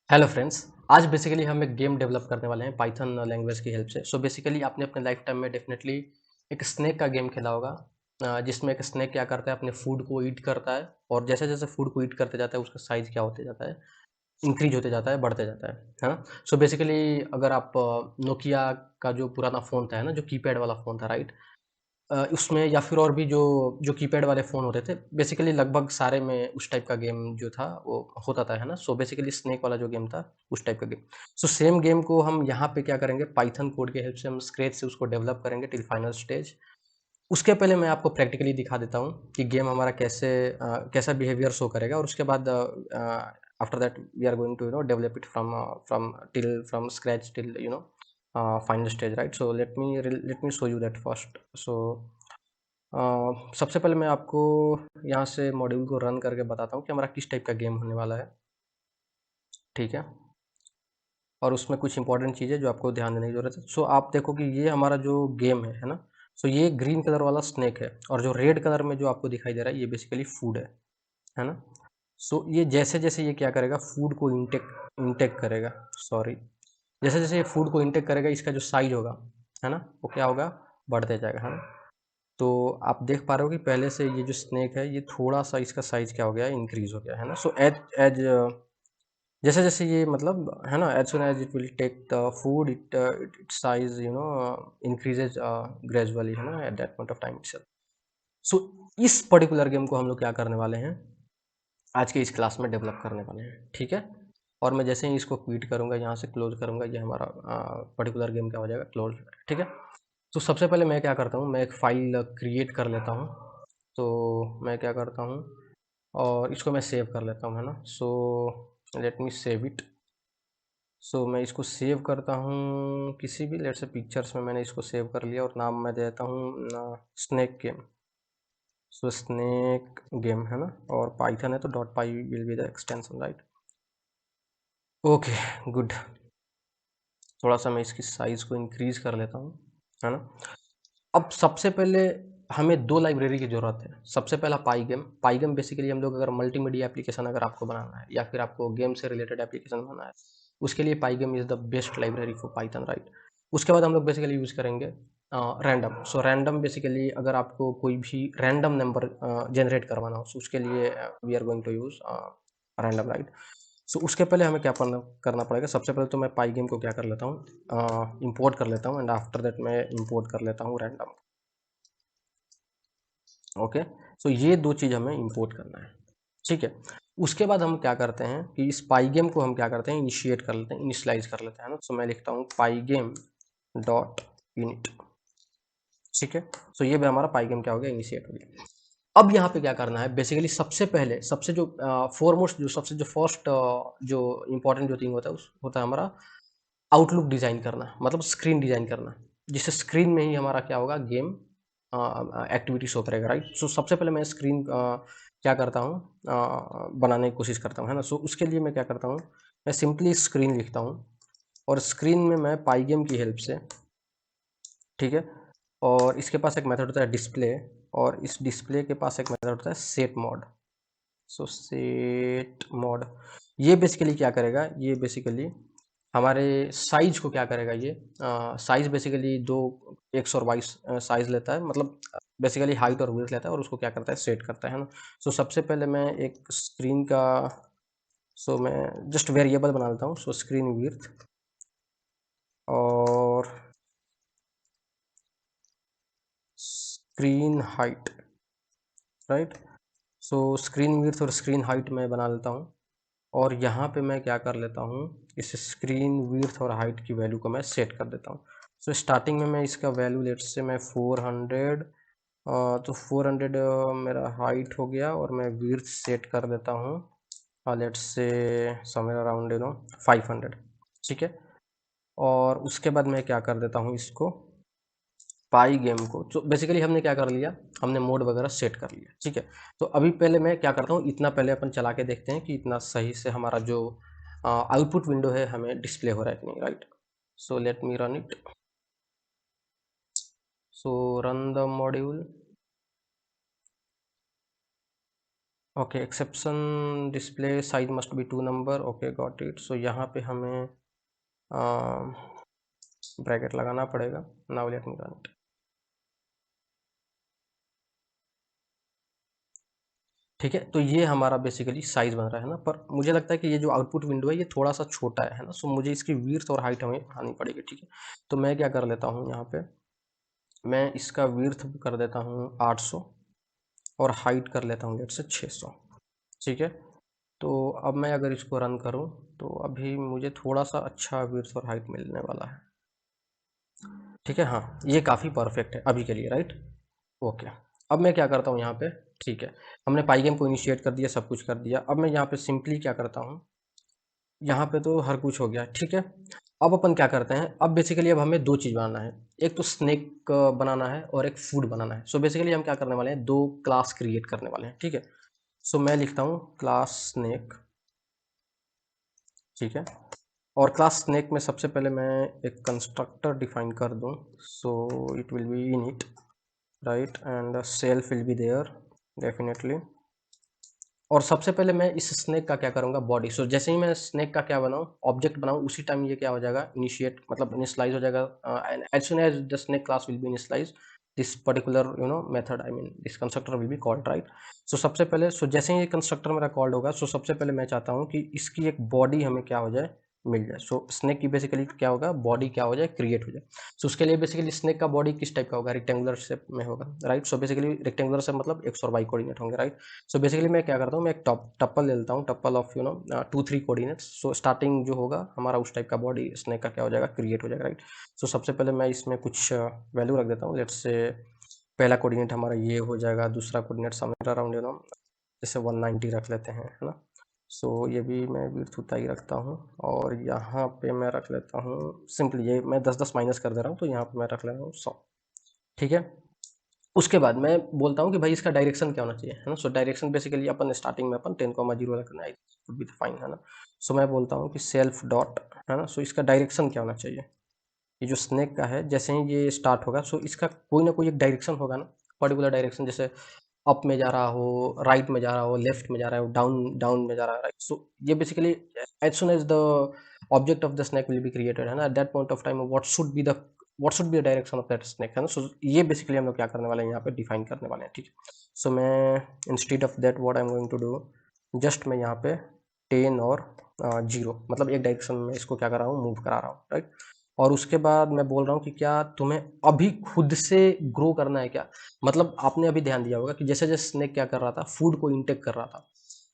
Hello friends. आज basically हम एक गेम डेवलप करने वाले हैं पाइथन लैंग्वेज की हेल्प से। सो बेसिकली आपने अपने लाइफ टाइम में डेफिनेटली एक स्नेक का गेम खेला होगा, जिसमें एक स्नेक क्या करता है, अपने फूड को ईट करता है और जैसे जैसे फूड को ईट करते जाता है उसका साइज क्या होते जाता है, इंक्रीज होते जाता है, बढ़ते जाता है ना। सो बेसिकली अगर आप नोकिया का जो पुराना फ़ोन था, है ना, जो कीपैड वाला फ़ोन था, राइट? उसमें या फिर और भी जो जो कीपैड वाले फ़ोन होते थे, बेसिकली लगभग सारे में उस टाइप का गेम जो था वो होता था, है ना? सो बेसिकली स्नेक वाला जो गेम था, उस टाइप का गेम। सो सेम गेम को हम यहाँ पे क्या करेंगे, पाइथन कोड की हेल्प से हम स्क्रैच से उसको डेवलप करेंगे टिल फाइनल स्टेज। उसके पहले मैं आपको प्रैक्टिकली दिखा देता हूँ कि गेम हमारा कैसा बिहेवियर शो करेगा, और उसके बाद after that we are going to develop it from scratch till final stage, right? So let me show you that first. So सबसे पहले मैं आपको यहाँ से मॉड्यूल को रन करके बताता हूँ कि हमारा किस टाइप का गेम होने वाला है, ठीक है? और उसमें कुछ इंपॉर्टेंट चीज़ें जो आपको ध्यान देने की ज़रूरत है। सो आप देखो कि ये हमारा जो गेम है ना? सो ये ग्रीन कलर वाला स्नेक है और जो रेड कलर में जो आपको दिखाई दे रहा है, ये बेसिकली फूड है ना? सो ये जैसे-जैसे ये क्या करेगा, फूड को इनटेक इनटेक करेगा, सॉरी। जैसे-जैसे ये फूड को इनटेक करेगा, इसका जो साइज़ होगा, है ना? वो क्या होगा? बढ़ते जाएगा, है ना? तो आप देख पा रहे हो कि पहले से ये जो स्नेक है, ये थोड़ा-सा इसका साइज़ क्या हो गया है, इंक्रीज़ हो गया है ना? सो एज एज जैसे-जैसे ये मतलब है ना, as soon as it will take the food, its size increases gradually, है ना, at that point of time itself. So इस पर्टिकुलर गेम को हम लोग क्या करने वाले हैं, आज के इस क्लास में डेवलप करने वाले हैं, ठीक है? और मैं जैसे ही इसको क्विट करूँगा, यहाँ से क्लोज़ करूँगा, ये हमारा पर्टिकुलर गेम क्या हो जाएगा, क्लोज़, ठीक है? तो सबसे पहले मैं क्या करता हूँ, मैं एक फ़ाइल क्रिएट कर लेता हूँ। तो मैं क्या करता हूँ और इसको मैं सेव कर लेता हूँ, है ना? So let me save it. So मैं इसको सेव करता हूँ किसी भी, लेट्स से पिक्चर्स में मैंने इसको सेव कर लिया और नाम मैं देता हूँ स्नेक गेम। सो स्नेक गेम, है ना? और पाइथन है तो dot pi will be the extension, right? Okay, good. थोड़ा-सा मैं इसकी साइज़ को इंक्रीज़ कर लेता हूँ, है ना? अब सबसे पहले हमें 2 लाइब्रेरी की ज़रूरत है। सबसे पहला पाइगेम। पाइगेम बेसिकली हम लोग अगर मल्टीमीडिया एप्लीकेशन अगर आपको बनाना है या फिर आपको गेम से रिलेटेड एप्लीकेशन बनाना है, उसके लिए Pygame is the best library for Python, right? उसके बाद हम लोग बेसिकली यूज़ करेंगे रैंडम। सो रैंडम बेसिकली अगर आपको कोई भी रैंडम नंबर जनरेट करवाना हो, सो उसके लिए we are going to use random, right? So उसके पहले हमें क्या करना करना पड़ेगा, सबसे पहले तो मैं पाइगेम को क्या कर लेता हूँ, इंपोर्ट कर लेता हूँ एंड आफ्टर दैट मैं इंपोर्ट कर लेता हूँ रैंडम। ओके, सो ये 2 चीज़ हमें इंपोर्ट करना है, ठीक है? उसके बाद हम क्या करते हैं कि इस पाइगेम को हम क्या करते हैं, इनिशिएट कर लेते हैं, इनिशियलाइज़ कर लेते हैं ना? सो मैं लिखता हूँ पाइगेम डॉट इनिट, ठीक है? सो ये भी हमारा पाइगेम क्या हो गया, इनिशिएट हो गया। अब यहाँ पे क्या करना है, बेसिकली सबसे पहले सबसे जो फ़ॉरमोस्ट जो सबसे जो फर्स्ट जो इम्पोर्टेंट जो थिंग होता है, उस होता है हमारा आउटलुक डिज़ाइन करना, मतलब स्क्रीन डिज़ाइन करना, जिससे स्क्रीन में ही हमारा क्या होगा, गेम एक्टिविटी शो करेगा, राइट? सो सबसे पहले मैं स्क्रीन क्या करता हूँ, बनाने की कोशिश करता हूँ, है ना? सो उसके लिए मैं क्या करता हूँ, मैं सिंपली स्क्रीन लिखता हूँ और स्क्रीन में मैं पाइगेम की हेल्प से, ठीक है? और इसके पास एक मेथड होता है डिस्प्ले, और इस डिस्प्ले के पास एक मेथड होता है सेट मोड। सो सेट मोड ये बेसिकली क्या करेगा, ये बेसिकली हमारे साइज को क्या करेगा, ये साइज बेसिकली दो एक्स और वाई साइज लेता है, मतलब बेसिकली हाइट और विड्थ लेता है और उसको क्या करता है, सेट करता है ना? सो सबसे पहले मैं एक स्क्रीन का, सो मैं जस्ट वेरिएबल बना लेता हूँ, सो स्क्रीन विड्थ और स्क्रीन हाइट, राइट? सो स्क्रीन विड्थ और स्क्रीन हाइट मैं बना लेता हूँ और यहाँ पे मैं क्या कर लेता हूँ, इस स्क्रीन विड्थ और हाइट की वैल्यू को मैं सेट कर देता हूँ। सो स्टार्टिंग में मैं इसका वैल्यू लेट्स से मैं 400, तो 400 मेरा हाइट हो गया और मैं विड्थ सेट कर देता हूँ लेट्स से समवेयर अराउंड 500, ठीक है? और उसके बाद मैं क्या कर देता हूँ, इसको पाई गेम को, तो बेसिकली हमने क्या कर लिया, हमने मोड वगैरह सेट कर लिया, ठीक है? तो अभी पहले मैं क्या करता हूँ, इतना पहले अपन चला के देखते हैं कि इतना सही से हमारा जो आउटपुट विंडो है हमें डिस्प्ले हो रहा है कि नहीं, right? So let me run it. So run the module. Okay, exception display size must be 2 number, okay got it. So यहाँ पे हमें ब्रैकेट लगाना पड़ेगा। Now let me run it. ठीक है, तो ये हमारा बेसिकली साइज बन रहा है ना, पर मुझे लगता है कि ये जो आउटपुट विंडो है ये थोड़ा सा छोटा है ना, सो मुझे इसकी विड्थ और हाइट हमें बढ़ानी पड़ेगी। ठीक है, तो मैं क्या कर लेता हूँ यहाँ पे, मैं इसका विड्थ कर देता हूँ 800 और हाइट कर लेता हूँ लेट से 600। ठीक है, तो अब मैं अगर इसको रन करूँ तो अभी मुझे थोड़ा सा अच्छा विड्थ और हाइट मिलने वाला है। ठीक है, हाँ ये काफ़ी परफेक्ट है अभी के लिए, राइट। ओके, अब मैं क्या करता हूँ यहाँ पे, ठीक है, हमने पाईगेम को इनिशिएट कर दिया, सब कुछ कर दिया। अब मैं यहाँ पे सिंपली क्या करता हूँ, यहाँ पे तो हर कुछ हो गया। ठीक है, अब अपन क्या करते हैं, अब बेसिकली अब हमें दो चीज़ बनाना है, एक तो स्नेक बनाना है और एक फूड बनाना है। सो बेसिकली हम क्या करने वाले हैं, दो क्लास क्रिएट करने वाले हैं। ठीक है, सो मैं लिखता हूँ क्लास स्नेक। ठीक है, और क्लास स्नेक में सबसे पहले मैं एक कंस्ट्रक्टर डिफाइन कर दूँ। So it will be in it, right, and self will be there definitely. और सबसे पहले मैं इस स्नेक का क्या करूँगा, बॉडी। सो जैसे ही मैं स्नेक का क्या बनाऊँ, ऑब्जेक्ट बनाऊँ, उसी टाइम ये क्या हो जाएगा, इनिशिएट मतलब इनिशियलाइज हो जाएगा। And as soon as the snake class will be initialise, this particular method, I mean this constructor will be called, right. So सबसे पहले, सो जैसे ही ये कंस्ट्रक्टर मेरा कॉल्ड होगा, सो सबसे पहले मैं चाहता हूँ कि इसकी एक बॉडी हमें क्या हो जाए, मिल जाए। सो स्नेक की बेसिकली क्या होगा, बॉडी क्या हो जाए, क्रिएट हो जाए। सो उसके लिए बेसिकली स्नेक का बॉडी किस टाइप का होगा, रेक्टेंगुलर शेप में होगा, right. So basically rectangular shape मतलब एक्स और वाई कोऑर्डिनेट होंगे, राइट। सो बेसिकली मैं क्या करता हूँ, मैं एक टप्पल ले लेता हूँ, टप्पल ऑफ 2 3 कोऑर्डिनेट्स। सो स्टार्टिंग जो होगा हमारा उस टाइप का बॉडी स्नेक का क्या हो जाएगा, क्रिएट हो जाएगा, राइट। सो सबसे पहले मैं इसमें कुछ वैल्यू रख देता हूँ। लेट्स से पहला कोऑर्डिनेट हमारा ये हो जाएगा, दूसरा कोऑर्डिनेट समवेयर अराउंड जैसे 190 रख लेते हैं, है ना। सो ये भी मैं विड्थ उतना ही रखता हूँ, और यहाँ पे मैं रख लेता हूँ सिंपली, ये मैं 10 10 माइनस कर दे रहा हूँ, तो यहाँ पे मैं रख ले रहा हूँ 100। ठीक है, उसके बाद मैं बोलता हूँ कि भाई इसका डायरेक्शन क्या होना चाहिए, है ना। सो डायरेक्शन बेसिकली अपन स्टार्टिंग में अपन 10,0 रखना है, वुड बी फाइन, है ना। सो मैं बोलता हूँ कि सेल्फ डॉट, है ना। सो इसका डायरेक्शन क्या होना चाहिए, ये जो स्नेक का है, जैसे ही ये स्टार्ट होगा, सो इसका कोई ना कोई एक डायरेक्शन होगा ना, पर्टिकुलर डायरेक्शन, जैसे अप में जा रहा हो, राइट में जा रहा हो, लेफ्ट में जा रहा हो, डाउन डाउन में जा रहा है, राइट। सो ये basically as soon as the object of the snake will be created, है ना, at that point of time what should be the direction of that snake, है ना। सो ये बेसिकली हम लोग क्या करने वाले हैं, यहाँ पे डिफाइन करने वाले हैं। ठीक है, सो मैं instead of that what I am going to do, just मैं यहाँ पे 10 और 0 मतलब एक डायरेक्शन में इसको क्या कर रहा हूँ, मूव करा रहा हूँ, राइट। और उसके बाद मैं बोल रहा हूँ कि क्या तुम्हें अभी खुद से ग्रो करना है क्या, मतलब आपने अभी ध्यान दिया होगा कि जैसे जैसे स्नेक क्या कर रहा था, फूड को इंटेक कर रहा था,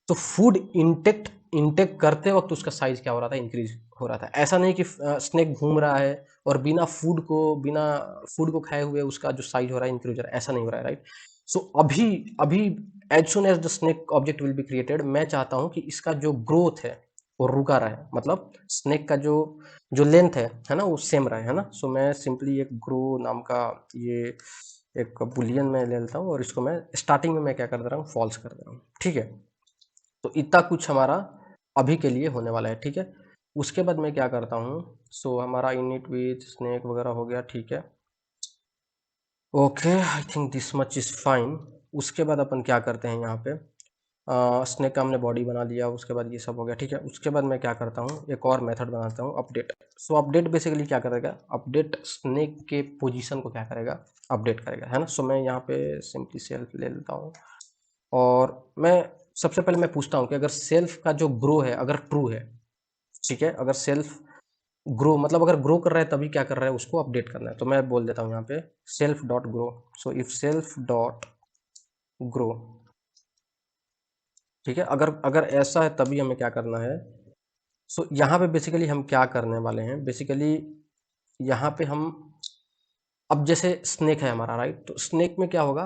तो फूड इंटेक्ट इंटेक करते वक्त उसका साइज क्या हो रहा था, इंक्रीज हो रहा था। ऐसा नहीं कि स्नेक घूम रहा है और बिना फूड को खाए हुए उसका जो साइज हो रहा है इंक्रीज हो रहा है, ऐसा नहीं हो रहा है, राइट। सो अभी अभी as soon as the snake object will be created, मैं चाहता हूं कि इसका जो ग्रोथ है वो रुका रहे, मतलब स्नेक का जो जो लेंथ है ना, वो सेम रहे, है ना। सो मैं सिंपली एक ग्रो नाम का ये एक बुलियन में ले लेता हूँ, और इसको मैं स्टार्टिंग में मैं क्या कर दे रहा हूँ, फॉल्स कर दे रहा हूँ। ठीक है, तो इतना कुछ हमारा अभी के लिए होने वाला है। ठीक है, उसके बाद मैं क्या करता हूँ, सो हमारा इनिट विथ स्नेक वगैरह हो गया। ठीक है, okay, I think this much is fine. उसके बाद अपन क्या करते हैं, यहाँ पे स्नेक का हमने बॉडी बना लिया, उसके बाद ये सब हो गया। ठीक है, उसके बाद मैं क्या करता हूँ, एक और मेथड बनाता हूँ, अपडेट। सो अपडेट बेसिकली क्या करेगा, अपडेट स्नेक के पोजीशन को क्या करेगा, अपडेट करेगा, है ना। सो मैं यहाँ पे सिंपली सेल्फ ले लेता हूँ, और मैं सबसे पहले मैं पूछता हूँ कि अगर सेल्फ का जो ग्रो है अगर ट्रू है, ठीक है, अगर सेल्फ ग्रो मतलब अगर ग्रो कर रहा है तभी क्या कर रहा है, उसको अपडेट करना है। तो मैं बोल देता हूँ यहाँ पे self dot grow. So if self dot grow, ठीक है, अगर अगर ऐसा है तभी हमें क्या करना है। सो यहाँ पे बेसिकली हम क्या करने वाले हैं, बेसिकली यहाँ पे हम, अब जैसे स्नेक है हमारा, राइट, तो स्नेक में क्या होगा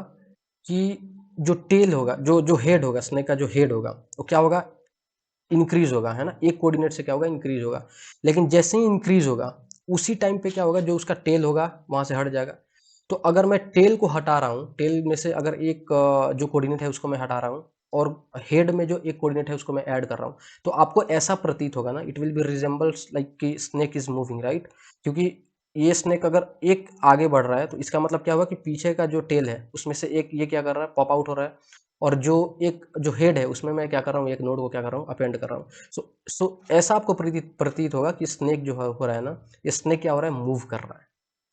कि जो टेल होगा, जो जो हेड होगा, स्नेक का जो हेड होगा वो क्या होगा, इंक्रीज होगा, है ना, एक कोऑर्डिनेट से क्या होगा, इंक्रीज होगा। लेकिन जैसे ही इंक्रीज होगा उसी टाइम पे क्या होगा, जो उसका टेल होगा वहां से हट जाएगा। तो अगर मैं टेल को हटा रहा हूँ, टेल में से अगर एक जो कोऑर्डिनेट है उसको मैं हटा रहा हूँ, और हेड में जो एक कोऑर्डिनेट है उसको मैं ऐड कर रहा हूँ, तो आपको ऐसा प्रतीत होगा ना, it will B resembles like कि स्नेक इज मूविंग, राइट। क्योंकि ये स्नेक अगर एक आगे बढ़ रहा है तो इसका मतलब क्या होगा कि पीछे का जो टेल है उसमें से एक ये क्या कर रहा है, पॉप आउट हो रहा है। और जो एक जो हेड है उसमें मैं क्या कर रहा हूँ, एक नोड को क्या कर रहा हूँ, अपेंड कर रहा हूँ। सो ऐसा आपको प्रतीत होगा कि स्नेक जो हो रहा है ना, ये स्नेक क्या हो रहा है, मूव कर रहा है।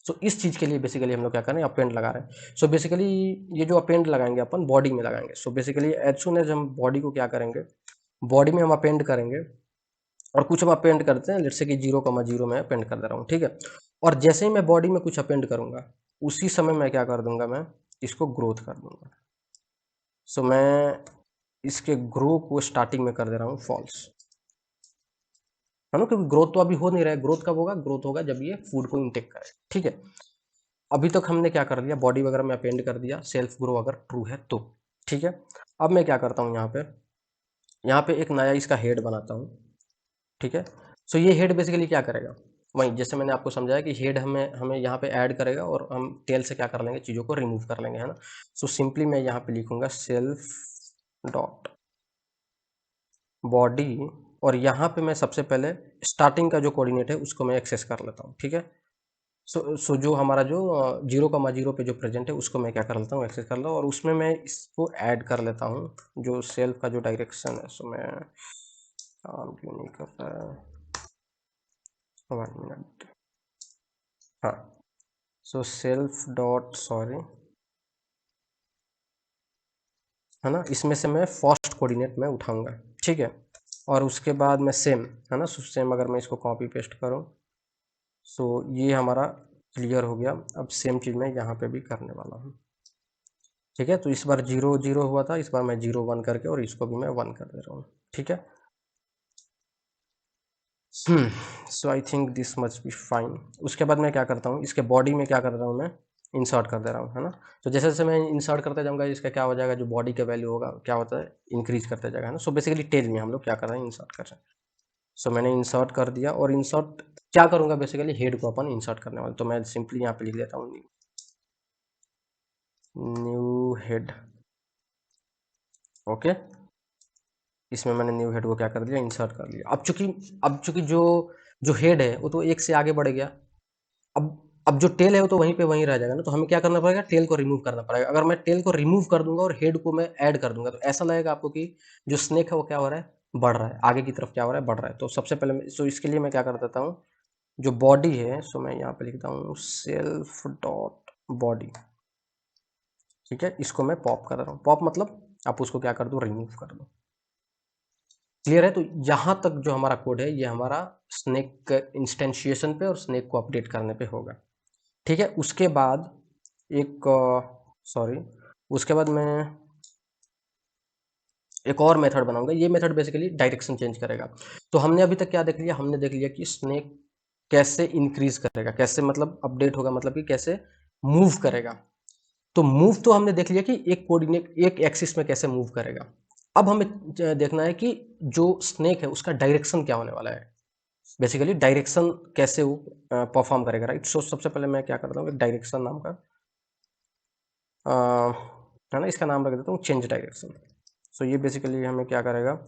सो इस चीज़ के लिए बेसिकली हम लोग क्या कर रहे हैं, अपेंड लगा रहे हैं। सो बेसिकली ये जो अपेंड लगाएंगे अपन बॉडी में लगाएंगे। So basically as soon as हम बॉडी को क्या करेंगे, बॉडी में हम अपेंड करेंगे, और कुछ हम अपेंड करते हैं, जैसे कि 0,0 में अपेंड कर दे रहा हूँ, ठीक है। और जैसे ही मैं बॉडी में कुछ अपेंड करूंगा, उसी समय मैं क्या कर दूंगा, मैं इसको ग्रोथ कर दूंगा। सो मैं इसके ग्रो को स्टार्टिंग में कर दे रहा हूँ फॉल्स, है ना, क्योंकि ग्रोथ तो अभी हो नहीं रहा है। ग्रोथ कब होगा, ग्रोथ होगा जब ये फूड को इंटेक करे, ठीक है। अभी तक हमने क्या कर दिया, बॉडी वगैरह में अपेंड कर दिया, सेल्फ ग्रो अगर ट्रू है तो, ठीक है। अब मैं क्या करता हूँ, यहाँ पे एक नया इसका हेड बनाता हूँ, ठीक है। सो ये हेड बेसिकली क्या करेगा, वही जैसे मैंने आपको समझाया कि हेड हमें हमें यहाँ पे ऐड करेगा, और हम टेल से क्या कर लेंगे, चीज़ों को रिमूव कर लेंगे, है ना। सो सिंपली मैं यहाँ पे लिखूंगा सेल्फ डॉट बॉडी, और यहाँ पे मैं सबसे पहले स्टार्टिंग का जो कोऑर्डिनेट है उसको मैं एक्सेस कर लेता हूँ, ठीक है। सो जो हमारा जो 0,0 पे जो प्रेजेंट है उसको मैं क्या कर लेता हूँ, एक्सेस कर लेता हूँ, और उसमें मैं इसको ऐड कर लेता हूँ जो सेल्फ का जो डायरेक्शन है। सो मैं काम क्यों नहीं कर रहा है, 1 मिनट, हाँ। सो सेल्फ डॉट सॉरी, है ना, इसमें से मैं फर्स्ट कोऑर्डिनेट में उठाऊंगा, ठीक है। और उसके बाद मैं सेम, है ना, सेम अगर मैं इसको कॉपी पेस्ट करूँ, सो ये हमारा क्लियर हो गया। अब सेम चीज़ मैं यहाँ पे भी करने वाला हूँ, ठीक है। तो इस बार 0,0 हुआ था, इस बार मैं 0,1 करके, और इसको भी मैं 1 कर दे रहा हूँ, ठीक है। So I think this must be fine. उसके बाद मैं क्या करता हूँ, इसके बॉडी में क्या कर रहा हूँ, मैं इंसर्ट कर दे रहा हूँ, है ना। तो जैसे जैसे मैं इंसर्ट करते जाऊँगा, इसका क्या हो जाएगा, जो बॉडी का वैल्यू होगा क्या होता है, इंक्रीज करते जाएगा, है ना। सो बेसिकली टेल में हम लोग क्या कर रहे हैं, इंसर्ट कर रहे हैं। सो मैंने इंसर्ट कर दिया, और इंसर्ट क्या करूँगा, बेसिकली हेड को अपन इंसर्ट करने वाले, तो मैं सिंपली यहाँ पे लिख देता हूँ न्यू हेड, ओके। इसमें मैंने न्यू हेड को क्या कर दिया, इंसर्ट कर लिया। अब चूंकि जो जो हेड है वो तो एक से आगे बढ़ गया, अब जो टेल है वो तो वहीं पे वहीं रह जाएगा ना। तो हमें क्या करना पड़ेगा, टेल को रिमूव करना पड़ेगा। अगर मैं टेल को रिमूव कर दूंगा और हेड को मैं ऐड कर दूंगा, तो ऐसा लगेगा आपको कि जो स्नेक है वो क्या हो रहा है, बढ़ रहा है, आगे की तरफ क्या हो रहा है, बढ़ रहा है। तो सबसे पहले सो इसके लिए मैं क्या कर देता हूँ, जो बॉडी है, सो मैं यहाँ पे लिखता हूँ सेल्फ डॉट बॉडी, ठीक है। इसको मैं पॉप कर रहा हूँ, पॉप मतलब आप उसको क्या कर दो, रिमूव कर दो, क्लियर है। तो यहाँ तक जो हमारा कोड है ये हमारा स्नेक इंस्टेंशिएशन पे और स्नेक को अपडेट करने पे होगा, ठीक है। उसके बाद एक सॉरी उसके बाद मैं एक और मेथड बनाऊंगा। ये मेथड बेसिकली डायरेक्शन चेंज करेगा। तो हमने अभी तक क्या देख लिया, हमने देख लिया कि स्नेक कैसे इंक्रीज करेगा, कैसे मतलब अपडेट होगा, मतलब कि कैसे मूव करेगा। तो मूव तो हमने देख लिया कि एक कोऑर्डिनेट एक एक्सिस में कैसे मूव करेगा। अब हमें देखना है कि जो स्नेक है उसका डायरेक्शन क्या होने वाला है, बेसिकली डायरेक्शन कैसे वो परफॉर्म करेगा, राइट। सो सबसे पहले मैं क्या करता हूँ, एक डायरेक्शन नाम का है ना, इसका नाम रख देता हूँ चेंज डायरेक्शन। सो ये बेसिकली हमें क्या करेगा,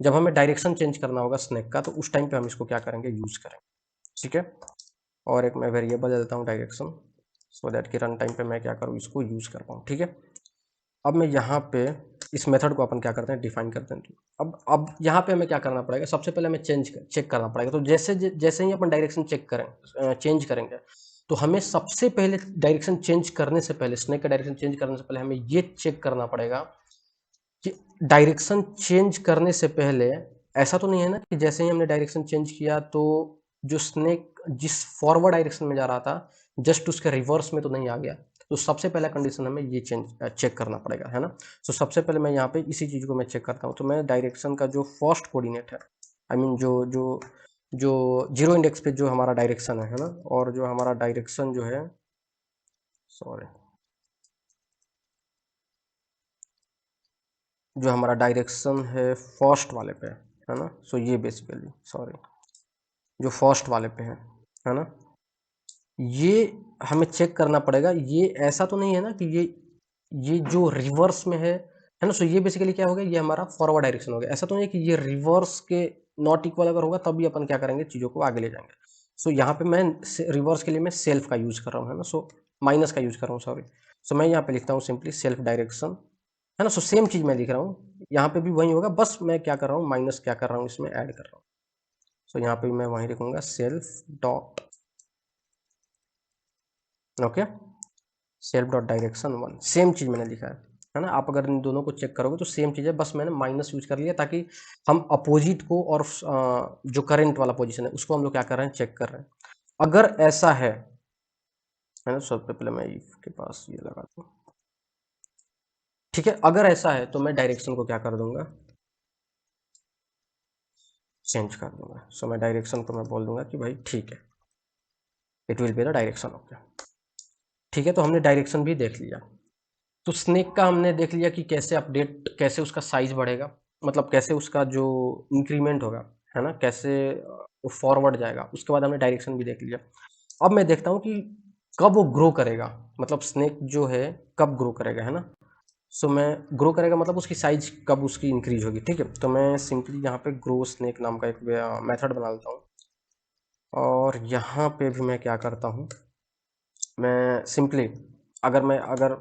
जब हमें डायरेक्शन चेंज करना होगा स्नेक का, तो उस टाइम पे हम इसको क्या करेंगे, यूज करेंगे, ठीक है। और एक मैं वेरिएबल दे देता हूँ डायरेक्शन, सो दैट कि रन टाइम पे मैं क्या करूँ, इसको यूज कर पाऊँ, ठीक है। अब मैं यहाँ पे इस मेथड को अपन क्या करते हैं, डिफाइन करते हैं। तो अब यहाँ पे हमें क्या करना पड़ेगा, सबसे पहले हमें चेक करना पड़ेगा। तो जैसे ही अपन डायरेक्शन चेंज करेंगे, तो हमें सबसे पहले डायरेक्शन चेंज करने से पहले, स्नेक का डायरेक्शन चेंज करने से पहले हमें ये चेक करना पड़ेगा कि डायरेक्शन चेंज करने से पहले ऐसा तो नहीं है ना कि जैसे ही हमने डायरेक्शन चेंज किया तो जो स्नेक जिस फॉरवर्ड डायरेक्शन में जा रहा था जस्ट उसके रिवर्स में तो नहीं आ गया। तो सबसे पहला कंडीशन हमें ये चेक करना पड़ेगा, है ना। तो सबसे पहले मैं यहाँ पे इसी चीज़ को मैं चेक करता हूँ। तो मैं डायरेक्शन का जो फर्स्ट कोऑर्डिनेट है, आई मीन जो जो जो जीरो इंडेक्स पे जो हमारा डायरेक्शन है ना, और जो हमारा डायरेक्शन जो है, सॉरी, जो हमारा डायरेक्शन है फर्स्ट वाले पे, है ना। सो ये बेसिकली सॉरी जो फर्स्ट वाले पे है ना, ये हमें चेक करना पड़ेगा। ये ऐसा तो नहीं है ना कि ये जो रिवर्स में है ना। सो ये बेसिकली क्या हो गया, ये हमारा फॉरवर्ड डायरेक्शन हो गया। ऐसा तो नहीं है कि ये रिवर्स के नॉट इक्वल अगर होगा तभी अपन क्या करेंगे, चीज़ों को आगे ले जाएंगे। सो यहाँ पे मैं रिवर्स के लिए मैं सेल्फ का यूज कर रहा हूँ, है ना। सो माइनस का यूज कर रहा हूँ, सॉरी। सो मैं यहाँ पे लिखता हूँ सिंपली सेल्फ डायरेक्शन, है ना। सो सेम चीज़ मैं लिख रहा हूँ, यहाँ पे भी वही होगा, बस मैं क्या कर रहा हूँ, माइनस क्या कर रहा हूँ, इसमें ऐड कर रहा हूँ। सो यहाँ पे भी मैं वही लिखूंगा self dot, okay, self dot direction 1, same चीज़ मैंने लिखा है ना। आप अगर इन दोनों को चेक करोगे तो सेम चीज़ है, बस मैंने माइनस यूज कर लिया ताकि हम अपोजिट को और जो करंट वाला पोजीशन है उसको हम लोग क्या कर रहे हैं, चेक कर रहे हैं। अगर ऐसा है ना, सबसे पहले मैं इफ के पास ये लगा दूँ, ठीक है। अगर ऐसा है तो मैं डायरेक्शन को क्या कर दूंगा, चेंज कर दूंगा। सो मैं डायरेक्शन को मैं बोल दूंगा कि भाई ठीक है, it will B the direction of the, ठीक है। तो हमने डायरेक्शन भी देख लिया। तो स्नेक का हमने देख लिया कि कैसे अपडेट, कैसे उसका साइज बढ़ेगा, मतलब कैसे उसका जो इंक्रीमेंट होगा, है ना, कैसे वो फॉरवर्ड जाएगा। उसके बाद हमने डायरेक्शन भी देख लिया। अब मैं देखता हूँ कि कब वो ग्रो करेगा, मतलब स्नेक जो है कब ग्रो करेगा, है ना। सो मैं ग्रो करेगा मतलब उसकी साइज कब उसकी इंक्रीज होगी, ठीक है। तो मैं सिंपली यहाँ पे ग्रो स्नेक नाम का एक मेथड बना लेता हूँ, और यहाँ पे भी मैं क्या करता हूँ, मैं सिंपली अगर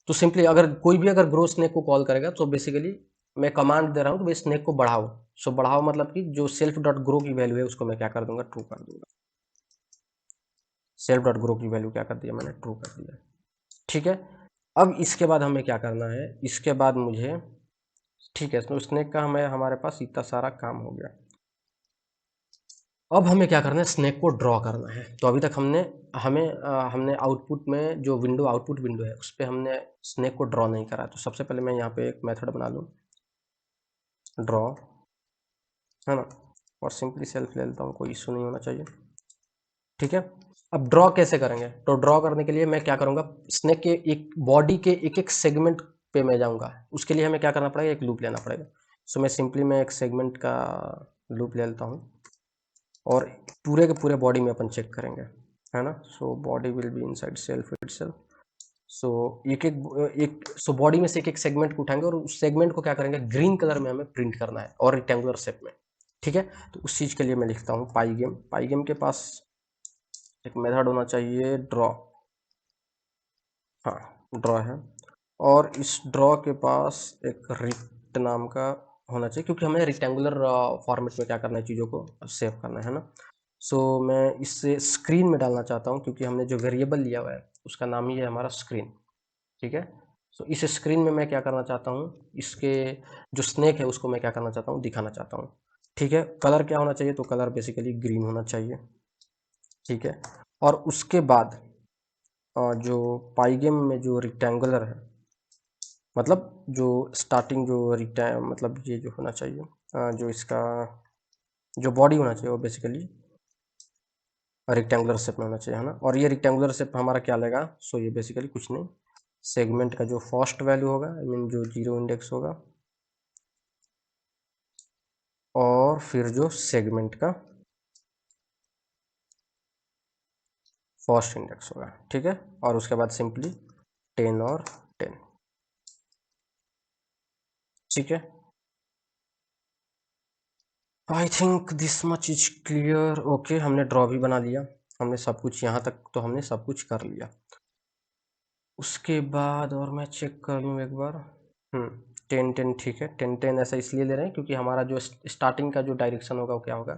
तो सिंपली अगर कोई भी अगर ग्रो स्नेक को कॉल करेगा तो बेसिकली मैं कमांड दे रहा हूँ कि भाई स्नेक को बढ़ाओ। सो बढ़ाओ मतलब कि जो सेल्फ डॉट ग्रो की वैल्यू है उसको मैं क्या कर दूंगा, ट्रू कर दूंगा। सेल्फ डॉट ग्रो की वैल्यू क्या कर दिया मैंने, ट्रू कर दिया, ठीक है। अब इसके बाद हमें क्या करना है, इसके बाद मुझे, ठीक है, तो स्नेक का हमें हमारे पास इतना सारा काम हो गया। अब हमें क्या करना है, स्नेक को ड्रॉ करना है। तो अभी तक हमने आउटपुट में जो विंडो, आउटपुट विंडो है उस पर हमने स्नेक को ड्रॉ नहीं करा। तो सबसे पहले मैं यहाँ पे एक मेथड बना लूँ, ड्रॉ, है ना, और सिंपली सेल्फ ले लेता हूँ, कोई इशू नहीं होना चाहिए, ठीक है। अब ड्रॉ कैसे करेंगे, तो ड्रॉ करने के लिए मैं क्या करूँगा, स्नेक के एक बॉडी के एक एक सेगमेंट पे मैं जाऊँगा। उसके लिए हमें क्या करना पड़ेगा, एक लूप लेना पड़ेगा। सो मैं सिंपली मैं एक सेगमेंट का लूप ले लेता हूँ, और पूरे के पूरे बॉडी में अपन चेक करेंगे, है ना। So body will be inside self itself. So so body में से एक एक सेगमेंट को उठाएंगे और उस सेगमेंट को क्या करेंगे, ग्रीन कलर में हमें प्रिंट करना है और रेक्टेंगुलर शेप में, ठीक है। तो उस चीज़ के लिए मैं लिखता हूँ पाईगेम। पाईगेम के पास एक मेथड होना चाहिए ड्रॉ, हाँ ड्रॉ है, और इस ड्रॉ के पास एक रिक्ट नाम का होना चाहिए, क्योंकि हमें रेक्टेंगुलर फॉर्मेट में क्या करना है, चीज़ों को सेव करना है ना। सो मैं इससे स्क्रीन में डालना चाहता हूँ, क्योंकि हमने जो वेरिएबल लिया हुआ है उसका नाम ही है हमारा स्क्रीन, ठीक है। सो इस स्क्रीन में मैं क्या करना चाहता हूँ, इसके जो स्नेक है उसको मैं क्या करना चाहता हूँ, दिखाना चाहता हूँ, ठीक है। कलर क्या होना चाहिए, तो कलर बेसिकली ग्रीन होना चाहिए, ठीक है। और उसके बाद जो पाईगेम में जो रेक्टेंगुलर है, मतलब जो स्टार्टिंग जो मतलब ये जो होना चाहिए, जो इसका जो बॉडी होना चाहिए वो बेसिकली रेक्टेंगुलर शेप में होना चाहिए, है ना। और ये रेक्टेंगुलर शेप हमारा क्या लेगा, सो ये बेसिकली कुछ नहीं, सेगमेंट का जो फर्स्ट वैल्यू होगा, आई मीन जो जीरो इंडेक्स होगा, और फिर जो सेगमेंट का फर्स्ट इंडेक्स होगा, ठीक है। और उसके बाद सिंपली 10 और 10, ठीक है। आई think this much is clear, okay. हमने ड्रॉ भी बना लिया, हमने सब कुछ, यहाँ तक तो हमने सब कुछ कर लिया। उसके बाद और मैं चेक कर लूँ एक बार, 10 10 ठीक है। 10 10 ऐसा इसलिए ले रहे हैं क्योंकि हमारा जो स्टार्टिंग का जो डायरेक्शन होगा वो क्या होगा,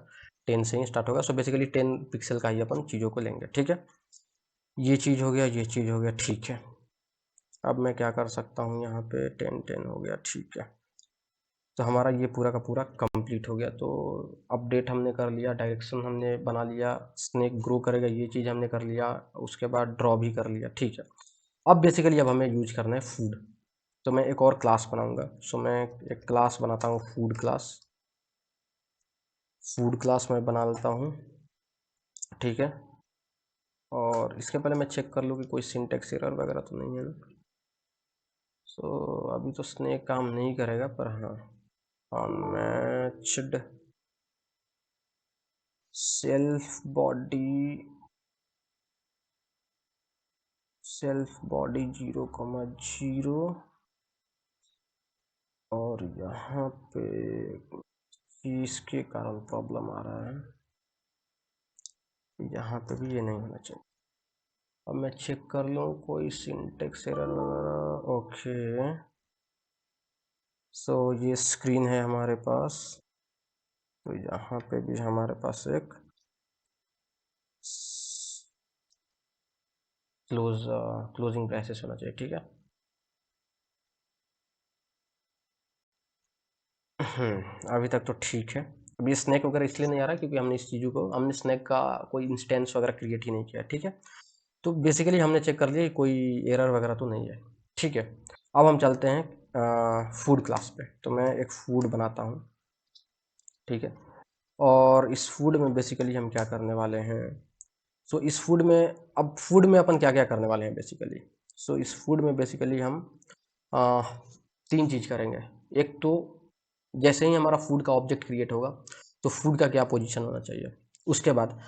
10 से ही स्टार्ट होगा। सो बेसिकली 10 पिक्सल का ही अपन चीज़ों को लेंगे, ठीक है। ये चीज़ हो गया, ये चीज़ हो गया, ठीक है। अब मैं क्या कर सकता हूँ, यहाँ पे 10 10 हो गया, ठीक है। तो हमारा ये पूरा का पूरा कंप्लीट हो गया। तो अपडेट हमने कर लिया, डायरेक्शन हमने बना लिया, स्नेक ग्रो करेगा ये चीज़ हमने कर लिया, उसके बाद ड्रॉ भी कर लिया, ठीक है। अब बेसिकली अब हमें यूज करना है फूड। तो मैं एक और क्लास बनाऊंगा। सो मैं एक क्लास बनाता हूँ, फूड क्लास। फूड क्लास मैं बना लेता हूँ, ठीक है। और इसके पहले मैं चेक कर लूँ कि कोई सिंटेक्स एरर वगैरह तो नहीं है ना। सो अभी तो स्नेक काम नहीं करेगा, पर हाँ, unmatched self body, self body 0,0, और यहाँ पे इसके कारण प्रॉब्लम आ रहा है, यहाँ पे भी ये नहीं होना चाहिए। अब मैं चेक कर लूँ कोई सिंटेक्स एरर वगैरह, ओके। सो ये स्क्रीन है हमारे पास, तो यहाँ पे भी हमारे पास एक क्लोजिंग ब्रेसेस होना चाहिए, ठीक है। अभी तक तो ठीक है। अभी स्नैक वगैरह इसलिए नहीं आ रहा क्योंकि हमने स्नैक का कोई इंस्टेंस वगैरह क्रिएट ही नहीं किया, ठीक है। तो बेसिकली हमने चेक कर लिया कोई एरर वगैरह तो नहीं है, ठीक है। अब हम चलते हैं फूड क्लास पे। तो मैं एक फूड बनाता हूँ, ठीक है। और इस फूड में बेसिकली हम क्या करने वाले हैं, सो इस फूड में, अब फूड में अपन क्या क्या करने वाले हैं बेसिकली। सो इस फूड में बेसिकली हम आ, तीन चीज़ करेंगे। एक तो जैसे ही हमारा फूड का ऑब्जेक्ट क्रिएट होगा तो फूड का क्या पोजीशन होना चाहिए। उसके बाद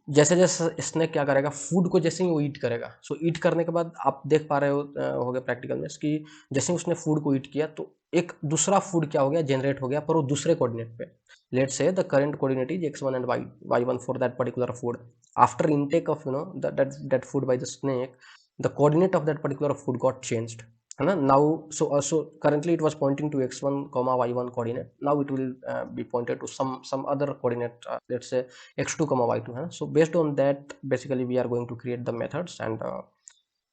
जैसे जैसे स्नैक क्या करेगा, फूड को जैसे ही वो ईट करेगा, सो ईट करने के बाद आप देख पा रहे होगे प्रैक्टिकल में कि जैसे ही उसने फूड को ईट किया तो एक दूसरा फूड क्या हो गया, जनरेट हो गया, पर वो दूसरे कोऑर्डिनेट पे। Let's say the current coordinate is x1 and y1 for that particular food. After intake of that food by the snake, the coordinate of that particular food got changed, है ना। Now so currently it was pointing to x1 comma y1 coordinate. Now it will be pointed to some other coordinate, let's say x2 comma y2, है ना। So based on that basically we are going to create the methods, and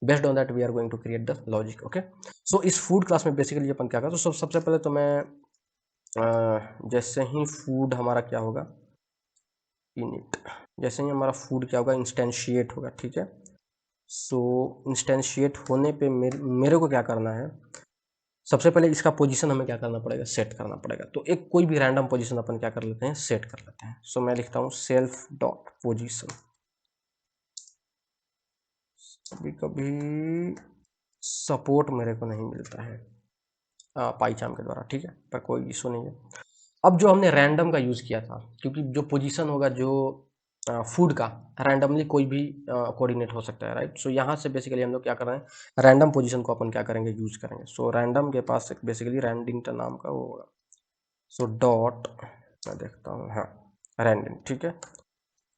based on that we are going to create the logic, okay। so इस food class में basically अपन क्या करते हैं, तो सबसे पहले तो मैं जैसे ही food हमारा क्या होगा, init, जैसे ही हमारा food क्या होगा, इंस्टेंशिएट होगा, ठीक है। सो इंस्टेंशिएट होने पे मेरे को क्या करना है, सबसे पहले इसका पोजीशन हमें क्या करना पड़ेगा, सेट करना पड़ेगा। तो एक कोई भी रैंडम पोजीशन अपन क्या कर लेते हैं, सेट कर लेते हैं। सो मैं लिखता हूँ सेल्फ डॉट पोजीशन। कभी कभी सपोर्ट मेरे को नहीं मिलता है पाईचार्म के द्वारा, ठीक है, पर कोई इशू नहीं है। अब जो हमने रैंडम का यूज़ किया था, क्योंकि जो पोजीशन होगा, जो फूड का रैंडमली कोई भी कोऑर्डिनेट हो सकता है, राइट। सो यहाँ से बेसिकली हम लोग क्या कर रहे हैं, रैंडम पोजीशन को अपन क्या करेंगे, यूज करेंगे। सो रैंडम के पास एक बेसिकली रैंडिंगटन नाम का वो होगा। सो डॉट, मैं देखता हूँ, हाँ, रैंडिंग, ठीक है।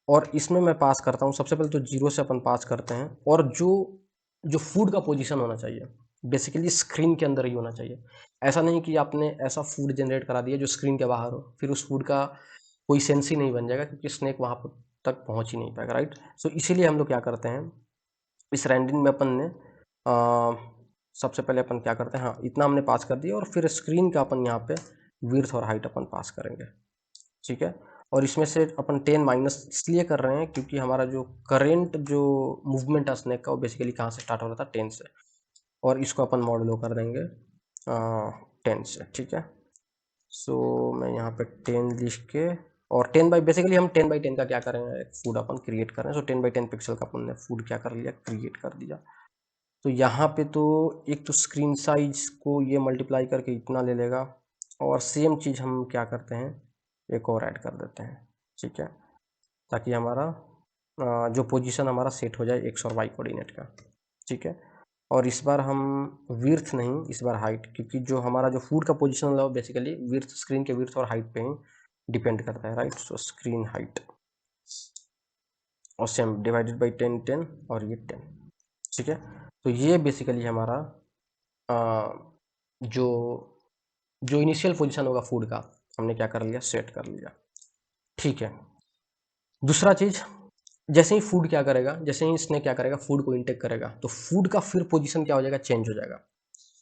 और इसमें मैं पास करता हूँ, सबसे पहले तो 0 से अपन पास करते हैं, और जो जो फूड का पोजीशन होना चाहिए बेसिकली स्क्रीन के अंदर ही होना चाहिए। ऐसा नहीं कि आपने ऐसा फूड जनरेट करा दिया जो स्क्रीन के बाहर हो, फिर उस फूड का कोई सेंस ही नहीं बन जाएगा, क्योंकि स्नेक वहाँ तक पहुँच ही नहीं पाएगा, राइट। सो इसीलिए हम लोग क्या करते हैं, इस रैंडिंग में अपन ने सबसे पहले अपन क्या करते हैं, हाँ, इतना हमने पास कर दिया, और फिर स्क्रीन का अपन यहाँ पे विड्थ और हाइट अपन पास करेंगे, ठीक है। और इसमें से अपन 10 माइनस इसलिए कर रहे हैं क्योंकि हमारा जो करेंट जो मूवमेंट है स्नेक का, वो बेसिकली कहाँ से स्टार्ट हो रहा था, 10 से, और इसको अपन मॉडलो कर देंगे 10 से, ठीक है। सो मैं यहाँ पे 10 लिख के, और 10 बाई बेसिकली हम 10 बाई 10 का क्या करेंगे, एक फूड अपन क्रिएट कर रहे हैं। सो 10 बाई 10 पिक्सल का अपन ने फूड क्या कर लिया, क्रिएट कर दिया। तो यहाँ पे तो एक तो स्क्रीन साइज को ये मल्टीप्लाई करके इतना ले लेगा, और सेम चीज़ हम क्या करते हैं, एक और ऐड कर देते हैं, ठीक है, ताकि हमारा जो पोजीशन हमारा सेट हो जाए एक्स और वाई कोऑर्डिनेट का, ठीक है। और इस बार हम विड्थ नहीं, इस बार हाइट, क्योंकि जो हमारा जो फूड का पोजीशन है वो बेसिकली विड्थ, स्क्रीन के विड्थ और हाइट पे ही डिपेंड करता है, राइट। सो स्क्रीन हाइट, और सेम डिवाइडेड बाई 10 10, और ये 10, ठीक है। तो ये बेसिकली हमारा जो जो इनिशियल पोजीशन होगा फूड का, हमने क्या कर लिया, सेट कर लिया, ठीक है। दूसरा चीज़, जैसे ही फूड क्या करेगा, जैसे ही इसने क्या करेगा, फूड को इंटेक करेगा, तो फूड का फिर पोजीशन क्या हो जाएगा, चेंज हो जाएगा।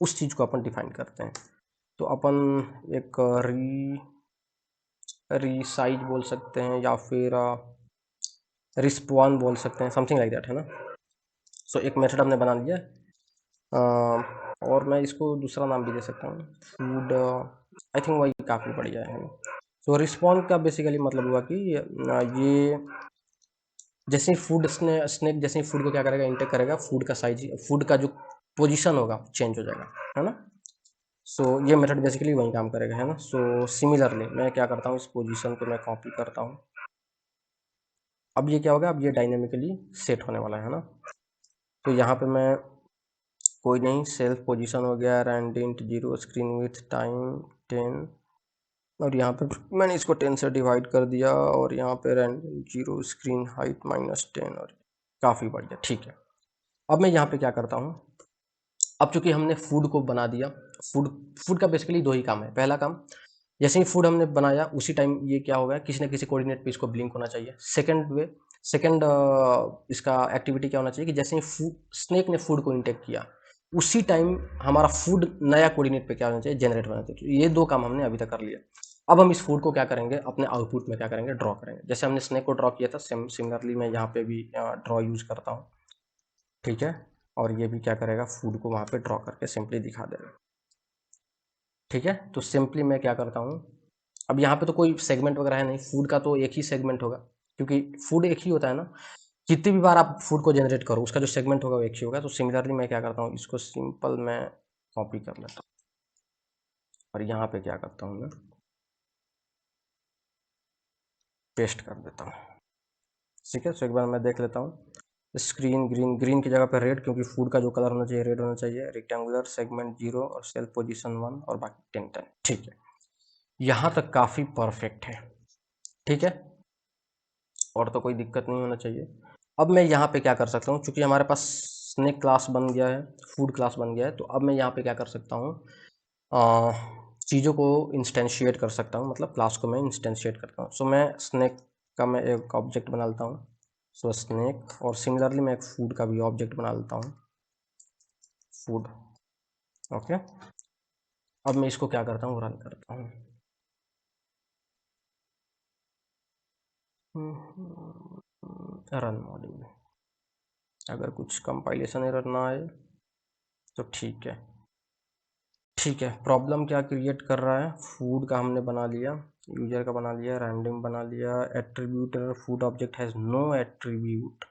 उस चीज़ को अपन डिफाइन करते हैं। तो अपन एक रीसाइज बोल सकते हैं, या फिर रिस्पॉन बोल सकते हैं, समथिंग लाइक दैट, है ना। सो एक मेथड हमने बना लिया, और मैं इसको दूसरा नाम भी दे सकता हूँ, फूड, आई थिंक वही काफ़ी बढ़िया है। सो रिस्पॉन्ड का बेसिकली मतलब हुआ कि ये जैसे ही स्नेक जैसे ही फूड को क्या करेगा, इंटेक करेगा, फूड का साइज, फूड का जो पोजीशन होगा चेंज हो जाएगा, है ना। सो ये मेथड बेसिकली वही काम करेगा, है ना। सो सिमिलरली मैं क्या करता हूँ, इस पोजीशन को मैं कॉपी करता हूँ। अब ये क्या होगा, अब ये डायनेमिकली सेट होने वाला है ना। तो यहाँ पे मैं कोई नहीं, सेल्फ पोजीशन हो गया, रैंडिंट 0, स्क्रीन विथ टाइम 10, और यहाँ पे मैंने इसको 10 से डिवाइड कर दिया, और यहाँ पे रैंडिंट 0, स्क्रीन हाइट -10, और काफ़ी बढ़िया, ठीक है। अब मैं यहाँ पे क्या करता हूँ, अब चूंकि हमने फूड को बना दिया, फूड फूड का बेसिकली दो ही काम है। पहला काम, जैसे ही फूड हमने बनाया उसी टाइम ये क्या होगा, किसी न किसी कोऑर्डिनेट पे इसको ब्लिंक होना चाहिए। सेकंड इसका एक्टिविटी क्या होना चाहिए कि जैसे ही स्नेक ने फूड को इंटेक किया उसी टाइम हमारा फूड नया कोऑर्डिनेट पे क्या होना चाहिए, जनरेट होना चाहिए। तो ये दो काम हमने अभी तक कर लिया। अब हम इस फूड को क्या करेंगे, अपने आउटपुट में क्या करेंगे, ड्रॉ करेंगे। जैसे हमने स्नेक को ड्रॉ किया था, सिमिलरली मैं यहाँ पे भी ड्रॉ यूज करता हूँ, ठीक है। और ये भी क्या करेगा, फूड को वहाँ पे ड्रॉ करके सिंपली दिखा देगा, ठीक है। तो सिंपली मैं क्या करता हूँ, अब यहाँ पे तो कोई सेगमेंट वगैरह है नहीं, फूड का तो एक ही सेगमेंट होगा, क्योंकि फूड एक ही होता है ना। जितनी भी बार आप फूड को जनरेट करो उसका जो सेगमेंट होगा वो एक ही होगा। तो सिमिलरली मैं क्या करता हूँ, इसको सिंपल मैं कॉपी कर लेता हूँ और यहाँ पे क्या करता हूँ, मैं पेस्ट कर देता हूँ, ठीक है। तो एक बार मैं देख लेता हूँ, स्क्रीन ग्रीन की जगह पर रेड, क्योंकि फूड का जो कलर होना चाहिए रेड होना चाहिए। रेक्टेंगुलर सेगमेंट 0 और सेल पोजीशन 1 और बाकी 10, ठीक है। यहाँ तक काफ़ी परफेक्ट है, ठीक है, और तो कोई दिक्कत नहीं होना चाहिए। अब मैं यहाँ पे क्या कर सकता हूँ, चूंकि हमारे पास स्नेक क्लास बन गया है, फूड क्लास बन गया है, तो अब मैं यहाँ पे क्या कर सकता हूँ, चीज़ों को इंस्टेंशिएट कर सकता हूँ, मतलब क्लास को मैं इंस्टेंशिएट करता हूँ। सो मैं स्नेक का मैं एक ऑब्जेक्ट बना लेता हूँ, सो स्नेक, और सिमिलरली मैं एक फूड का भी ऑब्जेक्ट बना लेता हूँ, फूड, ओके। अब मैं इसको क्या करता हूँ, रन करता हूँ। रन मॉड्यूल, अगर कुछ कंपाइलेशन एरर ना आए तो ठीक है, ठीक है। प्रॉब्लम क्या क्रिएट कर रहा है, फूड का हमने बना लिया, यूजर का बना लिया, रैंडम बना लिया, attribute food object has no attribute,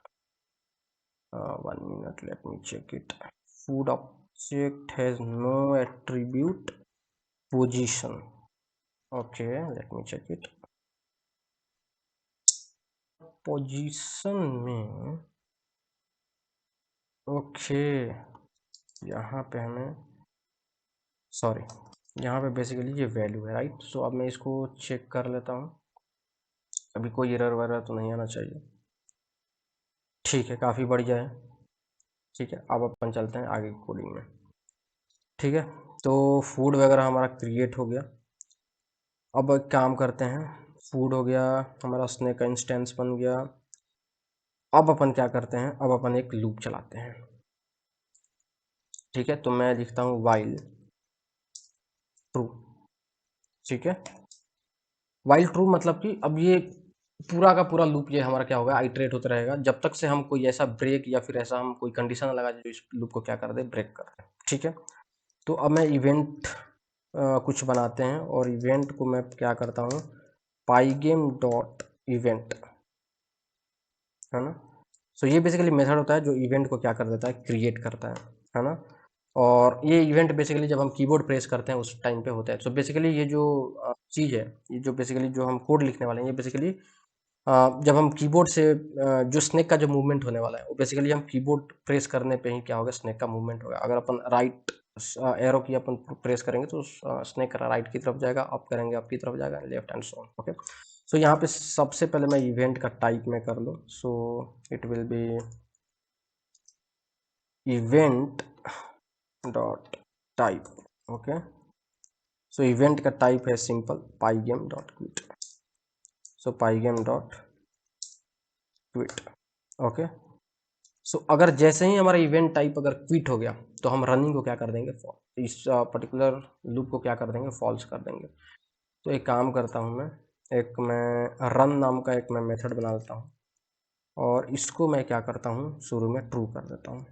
1 minute, let me check it. Food object has no attribute position, okay, let me check it. Position में, ओके, यहाँ पे हमें, सॉरी, यहाँ पे बेसिकली ये वैल्यू है, राइट। सो अब मैं इसको चेक कर लेता हूँ, अभी कोई एरर वगैरह तो नहीं आना चाहिए, ठीक है, काफ़ी बढ़िया है, ठीक है। अब अपन चलते हैं आगे कोडिंग में, ठीक है। तो फूड वगैरह हमारा क्रिएट हो गया। अब एक काम करते हैं, फूड हो गया हमारा, स्नेक का इंस्टेंस बन गया। अब अपन क्या करते हैं, अब अपन एक लूप चलाते हैं, ठीक है। तो मैं लिखता हूँ वाइल ट्रू, ठीक है। वाइल ट्रू मतलब कि अब ये पूरा का पूरा लूप ये हमारा क्या होगा, आइटरेट होता रहेगा जब तक से हम कोई ऐसा ब्रेक या फिर ऐसा हम कोई कंडीशन लगा जो इस लूप को क्या कर दे, ब्रेक कर दे, ठीक है। तो अब मैं इवेंट कुछ बनाते हैं, और इवेंट को मैं क्या करता हूँ, पाईगेम डॉट इवेंट, है ना। सो ये बेसिकली मेथड होता है जो इवेंट को क्या कर देता है, क्रिएट करता है ना। और ये इवेंट बेसिकली जब हम कीबोर्ड प्रेस करते हैं उस टाइम पे होता है। सो बेसिकली ये जो चीज़ है, ये जो बेसिकली जो हम कोड लिखने वाले हैं, ये बेसिकली जब हम कीबोर्ड से जो स्नेक का जो मूवमेंट होने वाला है वो बेसिकली हम कीबोर्ड प्रेस करने पे ही क्या होगा, स्नेक का मूवमेंट होगा। अगर अपन राइट एरो की अपन प्रेस करेंगे तो स्नेक राइट की तरफ जाएगा, अप करेंगे अप की तरफ जाएगा, left and so on, okay. So यहाँ पे सबसे पहले मैं इवेंट का टाइप में कर लूँ, सो it will B event dot type, okay. So event का टाइप है सिंपल पाईगेम डॉट क्विट, सो पाईगेम डॉट क्विट, ओके। सो अगर जैसे ही हमारा इवेंट टाइप अगर क्विट हो गया तो हम रनिंग को क्या कर देंगे, इस पर्टिकुलर लूप को क्या कर देंगे, फॉल्स कर देंगे। तो एक काम करता हूँ मैं, एक मैं रन नाम का एक मैं मेथड बना लेता हूँ, और इसको मैं क्या करता हूँ, शुरू में ट्रू कर देता हूँ,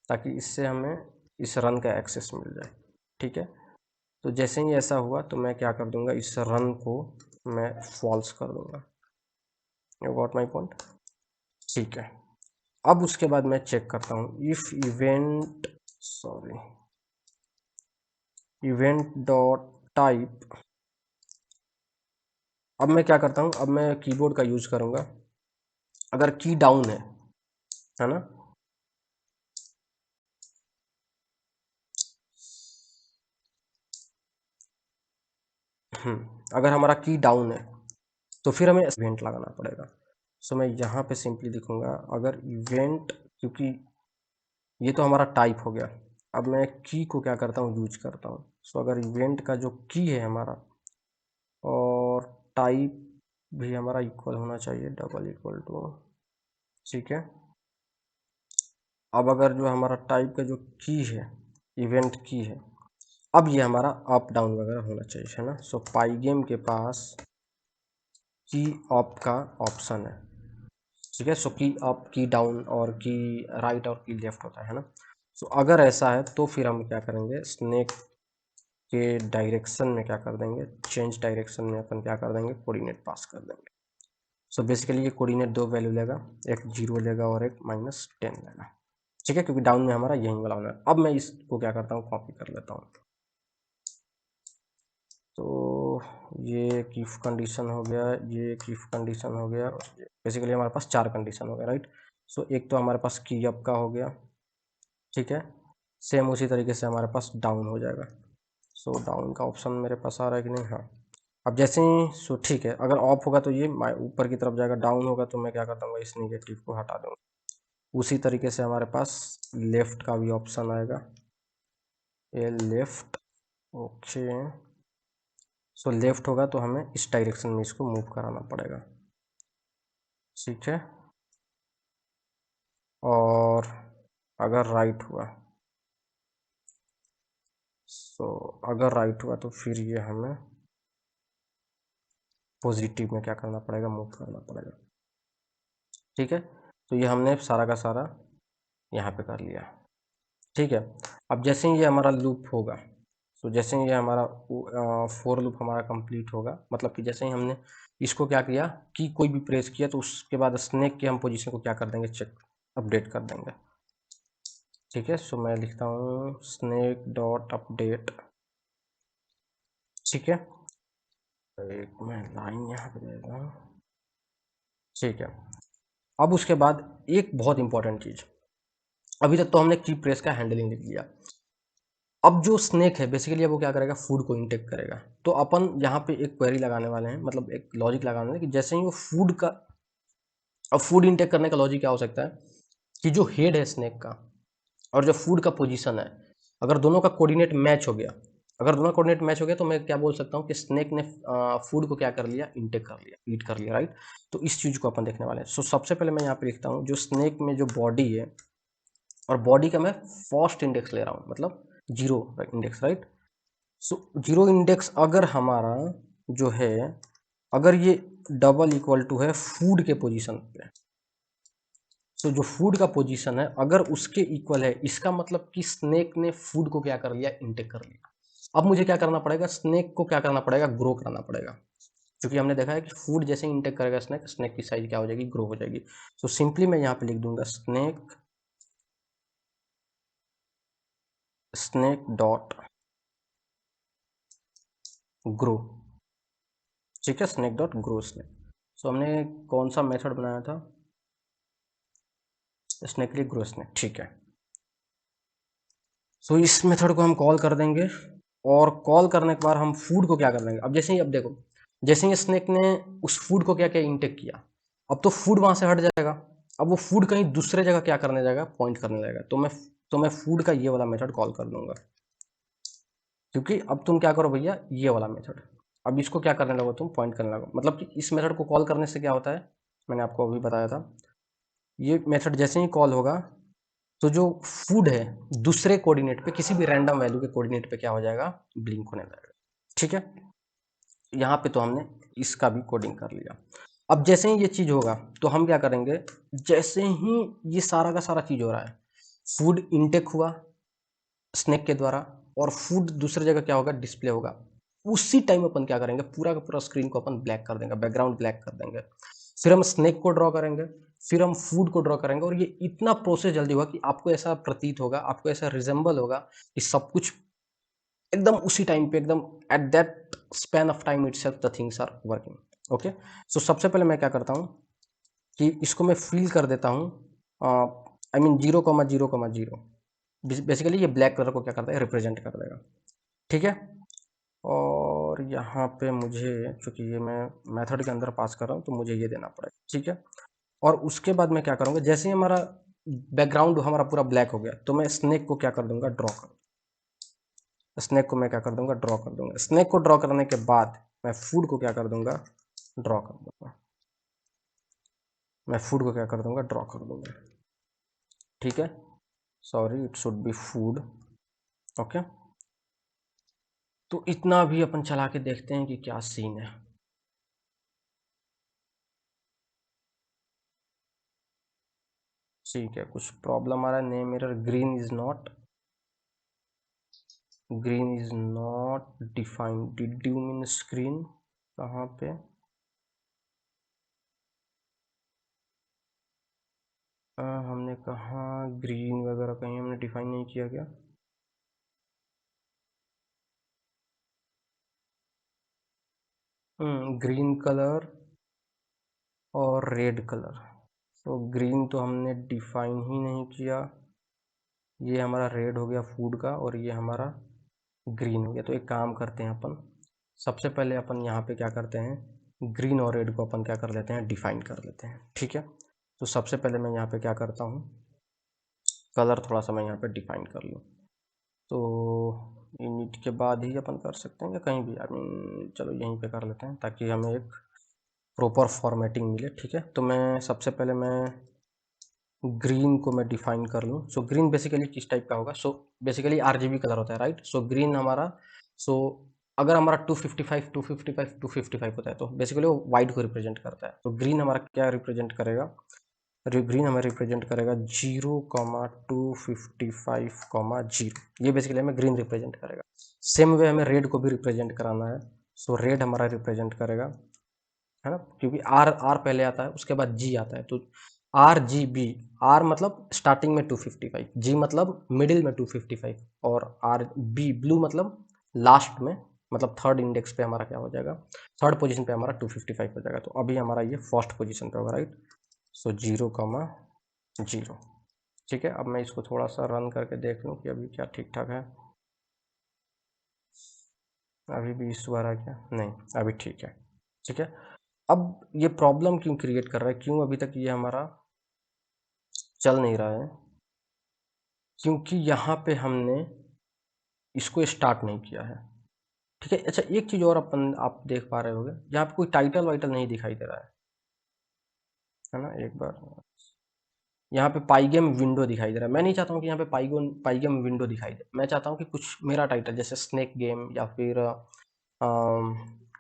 ताकि इससे हमें इस रन का एक्सेस मिल जाए, ठीक है। तो जैसे ही ऐसा हुआ तो मैं क्या कर दूंगा, इस रन को मैं फॉल्स कर दूंगा, यू गॉट माई पॉइंट, ठीक है। अब उसके बाद मैं चेक करता हूँ, if event, sorry, event dot type, अब मैं क्या करता हूँ, अब मैं कीबोर्ड का यूज करूँगा, अगर की डाउन है ना, अगर हमारा की डाउन है तो फिर हमें इवेंट लगाना पड़ेगा। सो मैं यहाँ पे सिंपली लिखूँगा, अगर इवेंट, क्योंकि ये तो हमारा टाइप हो गया, अब मैं की को क्या करता हूँ, यूज करता हूँ। सो अगर इवेंट का जो की है हमारा और टाइप भी हमारा इक्वल होना चाहिए, डबल इक्वल टू, ठीक है। अब अगर जो हमारा टाइप का जो की है, इवेंट की है, अब ये हमारा अप डाउन वगैरह होना चाहिए, है ना। सो पाईगेम के पास की अप का ऑप्शन है, ठीक है। सो की अप, की डाउन और की राइट और की लेफ्ट होता है ना। सो अगर ऐसा है तो फिर हम क्या करेंगे, स्नेक के डायरेक्शन में क्या कर देंगे, चेंज डायरेक्शन में अपन क्या कर देंगे, कोऑर्डिनेट पास कर देंगे। सो बेसिकली ये कोऑर्डिनेट दो वैल्यू लेगा, एक 0 लेगा और एक -10 लेगा, ठीक है, क्योंकि डाउन में हमारा यही वाला होना है। अब मैं इसको क्या करता हूँ, कॉपी कर लेता हूँ। तो ये एक इफ कंडीशन हो गया, ये एक इफ कंडीशन हो गया, बेसिकली हमारे पास 4 कंडीशन हो गया, राइट। सो एक तो हमारे पास की अप का हो गया, ठीक है। सेम उसी तरीके से हमारे पास डाउन हो जाएगा। सो डाउन का ऑप्शन मेरे पास आ रहा है कि नहीं, हाँ। अब जैसे ही, सो ठीक है, अगर ऑफ होगा तो ये ऊपर की तरफ जाएगा, डाउन होगा तो मैं क्या कर दूंगा, इस निगेटिव को हटा दूंगा। उसी तरीके से हमारे पास लेफ्ट का भी ऑप्शन आएगा, ये लेफ्ट, ओके। सो लेफ्ट होगा तो हमें इस डायरेक्शन में इसको मूव कराना पड़ेगा, ठीक है। और अगर राइट हुआ, सो अगर राइट हुआ तो फिर ये हमें पॉजिटिव में क्या करना पड़ेगा, मूव करना पड़ेगा, ठीक है। तो ये हमने सारा का सारा यहाँ पे कर लिया, ठीक है। अब जैसे ही ये हमारा लूप होगा, तो जैसे ही ये हमारा फोर लूप हमारा कंप्लीट होगा, मतलब कि जैसे ही हमने इसको क्या किया कि कोई भी प्रेस किया, तो उसके बाद स्नेक के हम पोजीशन को क्या कर देंगे, चेक अपडेट कर देंगे, ठीक है। सो मैं लिखता हूँ स्नेक डॉट अपडेट, ठीक है। एक मैं लाइन यहाँ पे दे रहा हूँ, ठीक है। अब उसके बाद एक बहुत इंपॉर्टेंट चीज, अभी तक तो हमने की प्रेस का हैंडलिंग लिख लिया। अब जो स्नेक है बेसिकली वो क्या करेगा, फूड को इंटेक करेगा। तो अपन यहाँ पे एक क्वेरी लगाने वाले हैं, मतलब एक लॉजिक लगाने वाले हैं कि जैसे ही वो फूड का, अब फूड इंटेक करने का लॉजिक क्या हो सकता है कि जो हेड है स्नेक का और जो फूड का पोजीशन है, अगर दोनों का कोऑर्डिनेट मैच हो गया, अगर दोनों कोऑर्डिनेट मैच हो गया तो मैं क्या बोल सकता हूँ कि स्नेक ने फूड को क्या कर लिया, इंटेक कर लिया, ईट कर लिया, राइट। तो इस चीज को अपन देखने वाले हैं। सो सबसे पहले मैं यहाँ पे लिखता हूँ जो स्नेक में जो बॉडी है, और बॉडी का मैं फर्स्ट इंडेक्स ले रहा हूँ, मतलब 0 इंडेक्स, राइट। सो 0 इंडेक्स अगर हमारा जो है, अगर ये डबल इक्वल टू है फूड के पोजीशन पे, तो जो फूड का पोजीशन है अगर उसके इक्वल है, इसका मतलब कि स्नेक ने फूड को क्या कर लिया, इंटेक कर लिया। अब मुझे क्या करना पड़ेगा, स्नेक को क्या करना पड़ेगा, ग्रो कराना पड़ेगा, क्योंकि हमने देखा है कि फूड जैसे इंटेक करेगा स्नेक, स्नेक की साइज क्या हो जाएगी, ग्रो हो जाएगी। तो सिंपली मैं यहाँ पे लिख दूंगा स्नेक, स्नेक डॉट ग्रो, ठीक है, स्नेक डॉट ग्रो स्नेक। सो हमने कौन सा मेथड बनाया था, स्नेकली ग्रो स्नेक, ठीक है। सो इस मेथड को हम कॉल कर देंगे, और कॉल करने के बाद हम फूड को क्या कर देंगे, अब जैसे ही, अब देखो जैसे ही स्नेक ने उस फूड को क्या क्या इंटेक किया, अब तो फूड वहां से हट जाएगा, अब वो फूड कहीं दूसरे जगह क्या करने जाएगा, पॉइंट करने जाएगा। तो मैं फूड का ये वाला मेथड कॉल कर दूंगा, क्योंकि अब तुम क्या करो भैया, ये वाला मेथड, अब इसको क्या करने लगो, तुम पॉइंट करने लगो, मतलब कि इस मेथड को कॉल करने से क्या होता है, मैंने आपको अभी बताया था, ये मेथड जैसे ही कॉल होगा तो जो फूड है दूसरे कोऑर्डिनेट पे, किसी भी रैंडम वैल्यू के कोऑर्डिनेट पे क्या हो जाएगा, ब्लिंक होने लगेगा, ठीक है। यहाँ पे तो हमने इसका भी कोडिंग कर लिया। अब जैसे ही ये चीज होगा तो हम क्या करेंगे, जैसे ही ये सारा का सारा चीज हो रहा है, फूड इनटेक हुआ स्नेक के द्वारा, और फूड दूसरी जगह क्या होगा, डिस्प्ले होगा, उसी टाइम अपन क्या करेंगे, पूरा का पूरा स्क्रीन को अपन ब्लैक कर देंगे, बैकग्राउंड ब्लैक कर देंगे। फिर हम स्नेक को ड्रॉ करेंगे, फिर हम फूड को ड्रॉ करेंगे, और ये इतना प्रोसेस जल्दी होगा कि आपको ऐसा प्रतीत होगा, आपको ऐसा रिजेंबल होगा कि सब कुछ एकदम उसी टाइम पे, एकदम at that span of time itself the things are working, okay. So सबसे पहले मैं क्या करता हूँ कि इसको मैं फिल कर देता हूँ, आई मीन 0,0,0, बेसिकली ये ब्लैक कलर को क्या करता है, रिप्रेजेंट कर देगा, ठीक है। और यहाँ पे मुझे, चूंकि ये मैं मेथड के अंदर पास कर रहा हूँ तो मुझे ये देना पड़ेगा, ठीक है। और उसके बाद मैं क्या करूँगा, जैसे ही हमारा बैकग्राउंड हमारा पूरा ब्लैक हो गया, तो मैं स्नेक को क्या कर दूंगा, ड्रॉ कर, स्नेक को मैं क्या कर दूंगा, ड्रॉ कर दूंगा। स्नेक को ड्रॉ करने के बाद मैं फूड को क्या कर दूंगा, ड्रॉ कर दूंगा। मैं फूड को क्या कर दूंगा, ड्रॉ कर दूंगा। ठीक है, sorry, it should B food. Okay, तो इतना भी अपन चला के देखते हैं कि क्या सीन है। ठीक है, कुछ प्रॉब्लम आ रहा है। Name error, green is not defined. Did you mean screen? कहाँ पे? हमने कहाँ ग्रीन वगैरह कहीं हमने डिफाइन नहीं किया क्या? ग्रीन कलर और रेड कलर। तो ग्रीन तो हमने डिफाइन ही नहीं किया। ये हमारा रेड हो गया फूड का, और ये हमारा ग्रीन हो गया। तो एक काम करते हैं अपन, सबसे पहले अपन यहाँ पे क्या करते हैं, ग्रीन और रेड को अपन क्या कर लेते हैं, डिफाइन कर लेते हैं। ठीक है, तो सबसे पहले मैं यहाँ पे क्या करता हूँ, कलर थोड़ा सा मैं यहाँ पे डिफाइन कर लूँ। तो इनिट के बाद ही अपन कर सकते हैं या कहीं भी, आई मीन चलो यहीं पे कर लेते हैं ताकि हमें एक प्रॉपर फॉर्मेटिंग मिले। ठीक है, तो मैं सबसे पहले मैं ग्रीन को मैं डिफाइन कर लूँ। सो ग्रीन बेसिकली किस टाइप का होगा, सो बेसिकली आरजीबी कलर होता है, राइट। सो ग्रीन हमारा, सो अगर हमारा 255 255 255 होता है तो बेसिकली वो वाइट को रिप्रेजेंट करता है। तो ग्रीन हमारा क्या रिप्रेजेंट करेगा, ग्रीन हमें रिप्रेजेंट करेगा 0,255,0। ये बेसिकली हमें ग्रीन रिप्रेजेंट करेगा। सेम वे हमें रेड को भी रिप्रेजेंट कराना है। सो रेड हमारा रिप्रेजेंट करेगा, है ना, क्योंकि आर आर पहले आता है, उसके बाद जी आता है। तो आर जी बी, आर मतलब स्टार्टिंग में 255, जी मतलब मिडिल में 255, और आर बी ब्लू मतलब लास्ट में, मतलब थर्ड इंडेक्स पे हमारा क्या हो जाएगा, थर्ड पोजीशन पे हमारा 255 हो जाएगा। तो अभी हमारा ये फर्स्ट पोजीशन पे होगा, राइट। सो 0,0। ठीक है, अब मैं इसको थोड़ा सा रन करके देख लूँ कि अभी क्या ठीक ठाक है। अभी भी इशू आ रहा है क्या? नहीं, अभी ठीक है। ठीक है, अब ये प्रॉब्लम क्यों क्रिएट कर रहा है, क्यों अभी तक ये हमारा चल नहीं रहा है, क्योंकि यहाँ पे हमने इसको स्टार्ट नहीं किया है। ठीक है, अच्छा एक चीज़ और अपन आप देख पा रहे होंगे, यहाँ पे कोई टाइटल वाइटल नहीं दिखाई दे रहा है ना। एक बार यहाँ पे पाईगेम विंडो दिखाई दे रहा है। मैं नहीं चाहता हूँ कि यहाँ पे पाईगेम विंडो दिखाई दे। मैं चाहता हूँ कि कुछ मेरा टाइटल जैसे स्नेक गेम या फिर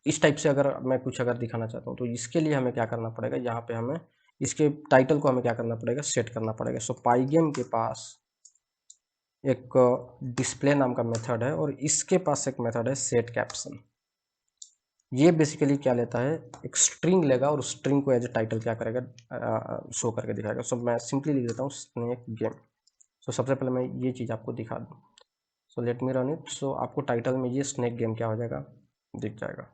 इस टाइप से अगर मैं कुछ अगर दिखाना चाहता हूँ, तो इसके लिए हमें क्या करना पड़ेगा, यहाँ पे हमें इसके टाइटल को हमें क्या करना पड़ेगा, सेट करना पड़ेगा। सो पाईगेम के पास एक डिस्प्ले नाम का मेथड है, और इसके पास एक मेथड है सेट कैप्शन। ये बेसिकली क्या लेता है, एक स्ट्रिंग लेगा और उस स्ट्रिंग को एज ए टाइटल क्या करेगा, शो करके दिखाएगा। सो मैं सिंपली लिख देता हूँ स्नेक गेम। सो सबसे पहले मैं ये चीज़ आपको दिखा दूँ। So let me run it. So आपको टाइटल में ये स्नेक गेम क्या हो जाएगा, दिख जाएगा।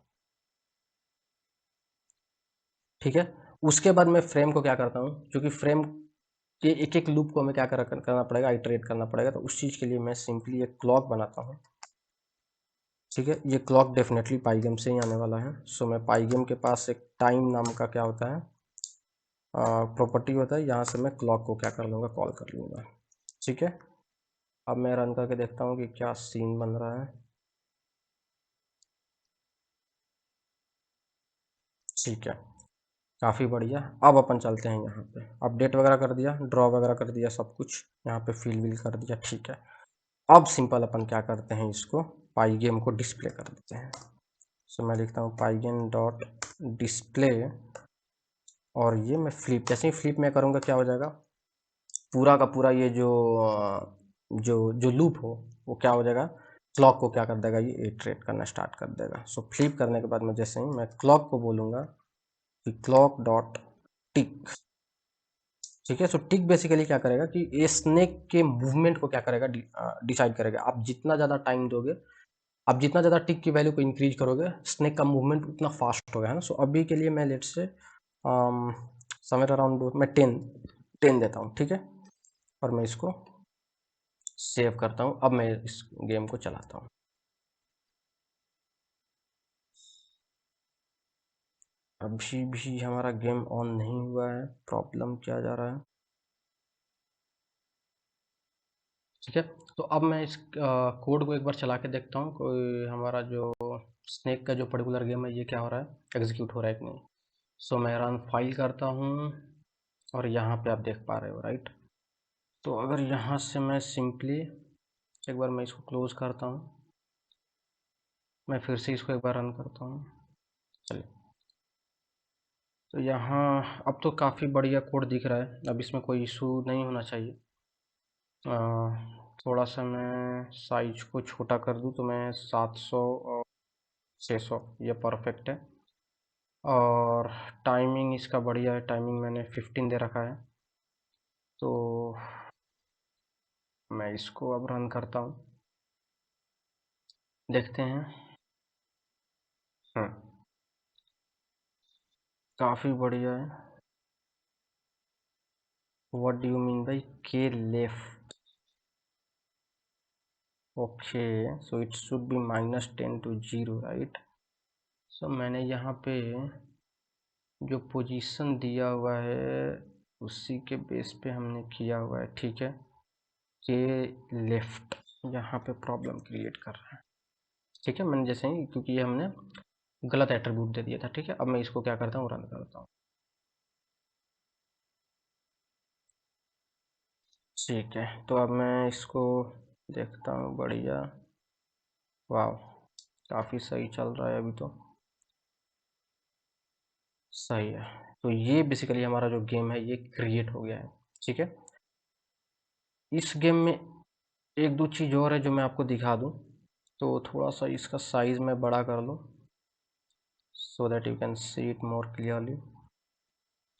ठीक है, उसके बाद मैं फ्रेम को क्या करता हूँ, क्योंकि फ्रेम के एक एक लूप को हमें क्या करना पड़ेगा, आइटरेट करना पड़ेगा। तो उस चीज़ के लिए मैं सिंपली एक क्लॉक बनाता हूँ। ठीक है, ये क्लॉक डेफिनेटली पाईगेम से ही आने वाला है। सो मैं पाईगेम के पास एक टाइम नाम का क्या होता है, प्रॉपर्टी होता है। यहाँ से मैं क्लॉक को क्या कर लूँगा, कॉल कर लूँगा। ठीक है, अब मैं रन करके देखता हूँ कि क्या सीन बन रहा है। ठीक है, काफ़ी बढ़िया। अब अपन चलते हैं यहाँ पे, अपडेट वगैरह कर दिया, ड्रॉ वगैरह कर दिया, सब कुछ यहाँ पे फिल विल कर दिया। ठीक है, अब सिंपल अपन क्या करते हैं, इसको पाईगेम को डिस्प्ले कर देते हैं। सो मैं लिखता हूँ पाईगेम डॉट डिस्प्ले, और ये मैं फ्लिप, जैसे ही फ्लिप मैं करूँगा क्या हो जाएगा, पूरा का पूरा ये जो जो जो लूप हो वो क्या हो जाएगा, क्लॉक को क्या कर देगा, ये इटरेट करना स्टार्ट कर देगा। सो फ्लिप करने के बाद मैं जैसे ही मैं क्लॉक को बोलूँगा कि क्लॉक डॉट टिक। ठीक है, सो टिक बेसिकली क्या करेगा कि ये स्नेक के मूवमेंट को क्या करेगा, डिसाइड करेगा। आप जितना ज़्यादा टाइम दोगे, आप जितना ज़्यादा टिक की वैल्यू को इंक्रीज करोगे, स्नेक का मूवमेंट उतना फास्ट होगा, है ना। सो अभी के लिए मैं लेट से समवेयर अराउंड मैं 10 देता हूँ। ठीक है, और मैं इसको सेव करता हूँ। अब मैं इस गेम को चलाता हूँ। अभी भी हमारा गेम ऑन नहीं हुआ है, प्रॉब्लम क्या जा रहा है। ठीक है। तो अब मैं इस कोड को एक बार चला के देखता हूँ कोई हमारा जो स्नेक का जो पर्टिकुलर गेम है ये क्या हो रहा है, एग्जीक्यूट हो रहा है कि नहीं। सो मैं रन फाइल करता हूँ और यहाँ पे आप देख पा रहे हो, राइट। तो अगर यहाँ से मैं सिंपली एक बार मैं इसको क्लोज करता हूँ, मैं फिर से इसको एक बार रन करता हूँ, चलिए। तो यहाँ अब तो काफ़ी बढ़िया कोड दिख रहा है, अब इसमें कोई इशू नहीं होना चाहिए। थोड़ा सा मैं साइज को छोटा कर दूँ तो मैं 700 और 600 ये परफेक्ट है। और टाइमिंग इसका बढ़िया है, टाइमिंग मैंने 15 दे रखा है। तो मैं इसको अब रन करता हूँ, देखते हैं। काफ़ी बढ़िया है। What do you mean by K left? Okay, so it should be -10 to 0, right. So मैंने यहाँ पे जो पोजीशन दिया हुआ है उसी के बेस पे हमने किया हुआ है, ठीक है। के लेफ्ट यहाँ पे प्रॉब्लम क्रिएट कर रहा है, ठीक है। मैंने जैसे ही, क्योंकि ये हमने गलत एट्रीब्यूट दे दिया था, ठीक है। अब मैं इसको क्या करता हूँ, रन करता हूँ, ठीक है। तो अब मैं इसको देखता हूँ, बढ़िया, वाह, काफ़ी सही चल रहा है अभी तो, सही है। तो ये बेसिकली हमारा जो गेम है ये क्रिएट हो गया है, ठीक है। इस गेम में एक दो चीज़ और है जो मैं आपको दिखा दूँ। तो थोड़ा सा इसका साइज़ मैं बड़ा कर लूँ so that you can see it more clearly.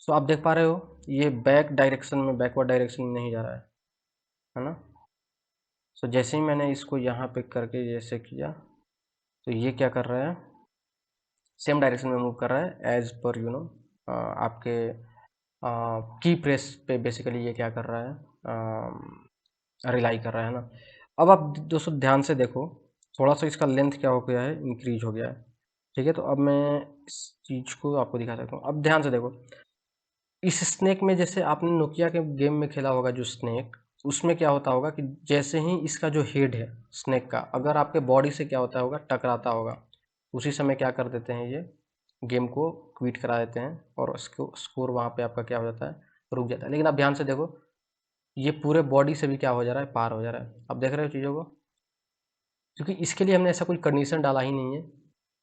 So आप देख पा रहे हो ये बैक डायरेक्शन में, बैकवर्ड डायरेक्शन में नहीं जा रहा है ना। सो जैसे ही मैंने इसको यहाँ पे करके जैसे किया तो ये क्या कर रहा है, सेम डायरेक्शन में मूव कर रहा है एज पर आपके की प्रेस पे बेसिकली ये क्या कर रहा है, रिलाई कर रहा है ना। अब आप दोस्तों ध्यान से देखो, थोड़ा सा इसका लेंथ क्या हो गया है, इंक्रीज हो गया है, ठीक है। तो अब मैं इस चीज़ को आपको दिखा सकता हूँ, अब ध्यान से देखो। इस स्नेक में जैसे आपने नोकिया के गेम में खेला होगा जो स्नेक, उसमें क्या होता होगा कि जैसे ही इसका जो हेड है स्नेक का अगर आपके बॉडी से क्या होता होगा, टकराता होगा, उसी समय क्या कर देते हैं, ये गेम को क्विट करा देते हैं और उसको स्कोर वहाँ पे आपका क्या हो जाता है, रुक जाता है। लेकिन आप ध्यान से देखो, ये पूरे बॉडी से भी क्या हो जा रहा है, पार हो जा रहा है। आप देख रहे हो चीज़ों को, क्योंकि इसके लिए हमने ऐसा कोई कंडीशन डाला ही नहीं है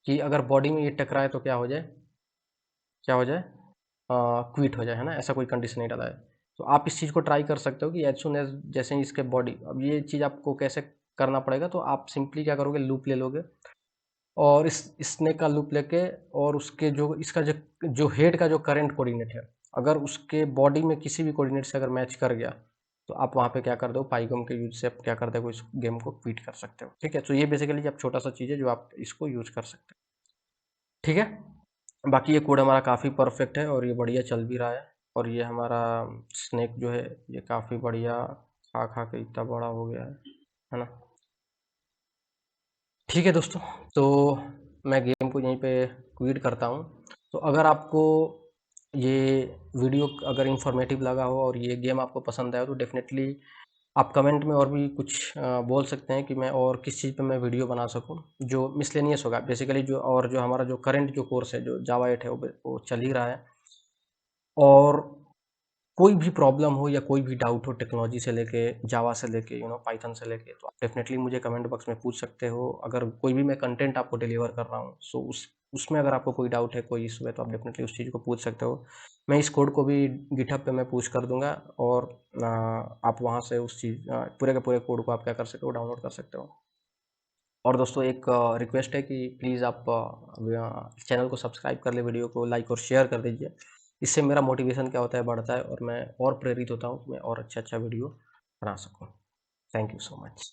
कि अगर बॉडी में ये टकराए तो क्या हो जाए, क्या हो जाए, क्विट हो जाए, है ना। ऐसा कोई कंडीशन नहीं डाला है। तो आप इस चीज़ को ट्राई कर सकते हो कि एज़ सून एज़ जैसे ही इसके बॉडी, अब ये चीज़ आपको कैसे करना पड़ेगा, तो आप सिंपली क्या करोगे, लूप ले लोगे और इस स्नेक का लूप लेके और उसके जो इसका जो हेड का जो करंट कोऑर्डिनेट है, अगर उसके बॉडी में किसी भी कोऑर्डिनेट से अगर मैच कर गया, तो आप वहाँ पे क्या कर दो, पाइगम के यूज़ से आप क्या कर दोगे, इस गेम को क्विट कर सकते हो, ठीक है। तो ये बेसिकली अब छोटा-सा चीज़ है जो आप इसको यूज़ कर सकते हो, ठीक है। बाकी ये कोड हमारा काफ़ी परफेक्ट है और ये बढ़िया चल भी रहा है। और ये हमारा स्नेक जो है ये काफ़ी बढ़िया खा खा के इतना बड़ा हो गया है ना। ठीक है दोस्तों, तो मैं गेम को यहीं पे क्विट करता हूँ। तो अगर आपको ये वीडियो अगर इन्फॉर्मेटिव लगा हो और ये गेम आपको पसंद आया हो तो डेफ़िनेटली आप कमेंट में और भी कुछ बोल सकते हैं कि मैं और किस चीज़ पे मैं वीडियो बना सकूँ, जो मिसलेनियस होगा बेसिकली, जो और जो हमारा जो करंट जो कोर्स है, जो जावा 8 है वो चल ही रहा है। और कोई भी प्रॉब्लम हो या कोई भी डाउट हो टेक्नोलॉजी से लेके, जावा से लेके, पाइथन से लेके, तो आप डेफ़िनेटली मुझे कमेंट बॉक्स में पूछ सकते हो। अगर कोई भी मैं कंटेंट आपको डिलीवर कर रहा हूँ, सो उसमें अगर आपको कोई डाउट है, कोई इश्यू है, तो आप डेफ़िनेटली उस चीज़ को पूछ सकते हो। मैं इस कोड को भी गिटहब पे मैं पुश कर दूँगा और आप वहाँ से उस चीज़ पूरे के पूरे कोड को आप क्या कर सकते हो, डाउनलोड कर सकते हो। और दोस्तों एक रिक्वेस्ट है कि प्लीज़ आप चैनल को सब्सक्राइब कर लें, वीडियो को लाइक और शेयर कर दीजिए। इससे मेरा मोटिवेशन क्या होता है, बढ़ता है और मैं और प्रेरित होता हूँ कि मैं और अच्छा-अच्छा वीडियो बना सकूँ। Thank you so much.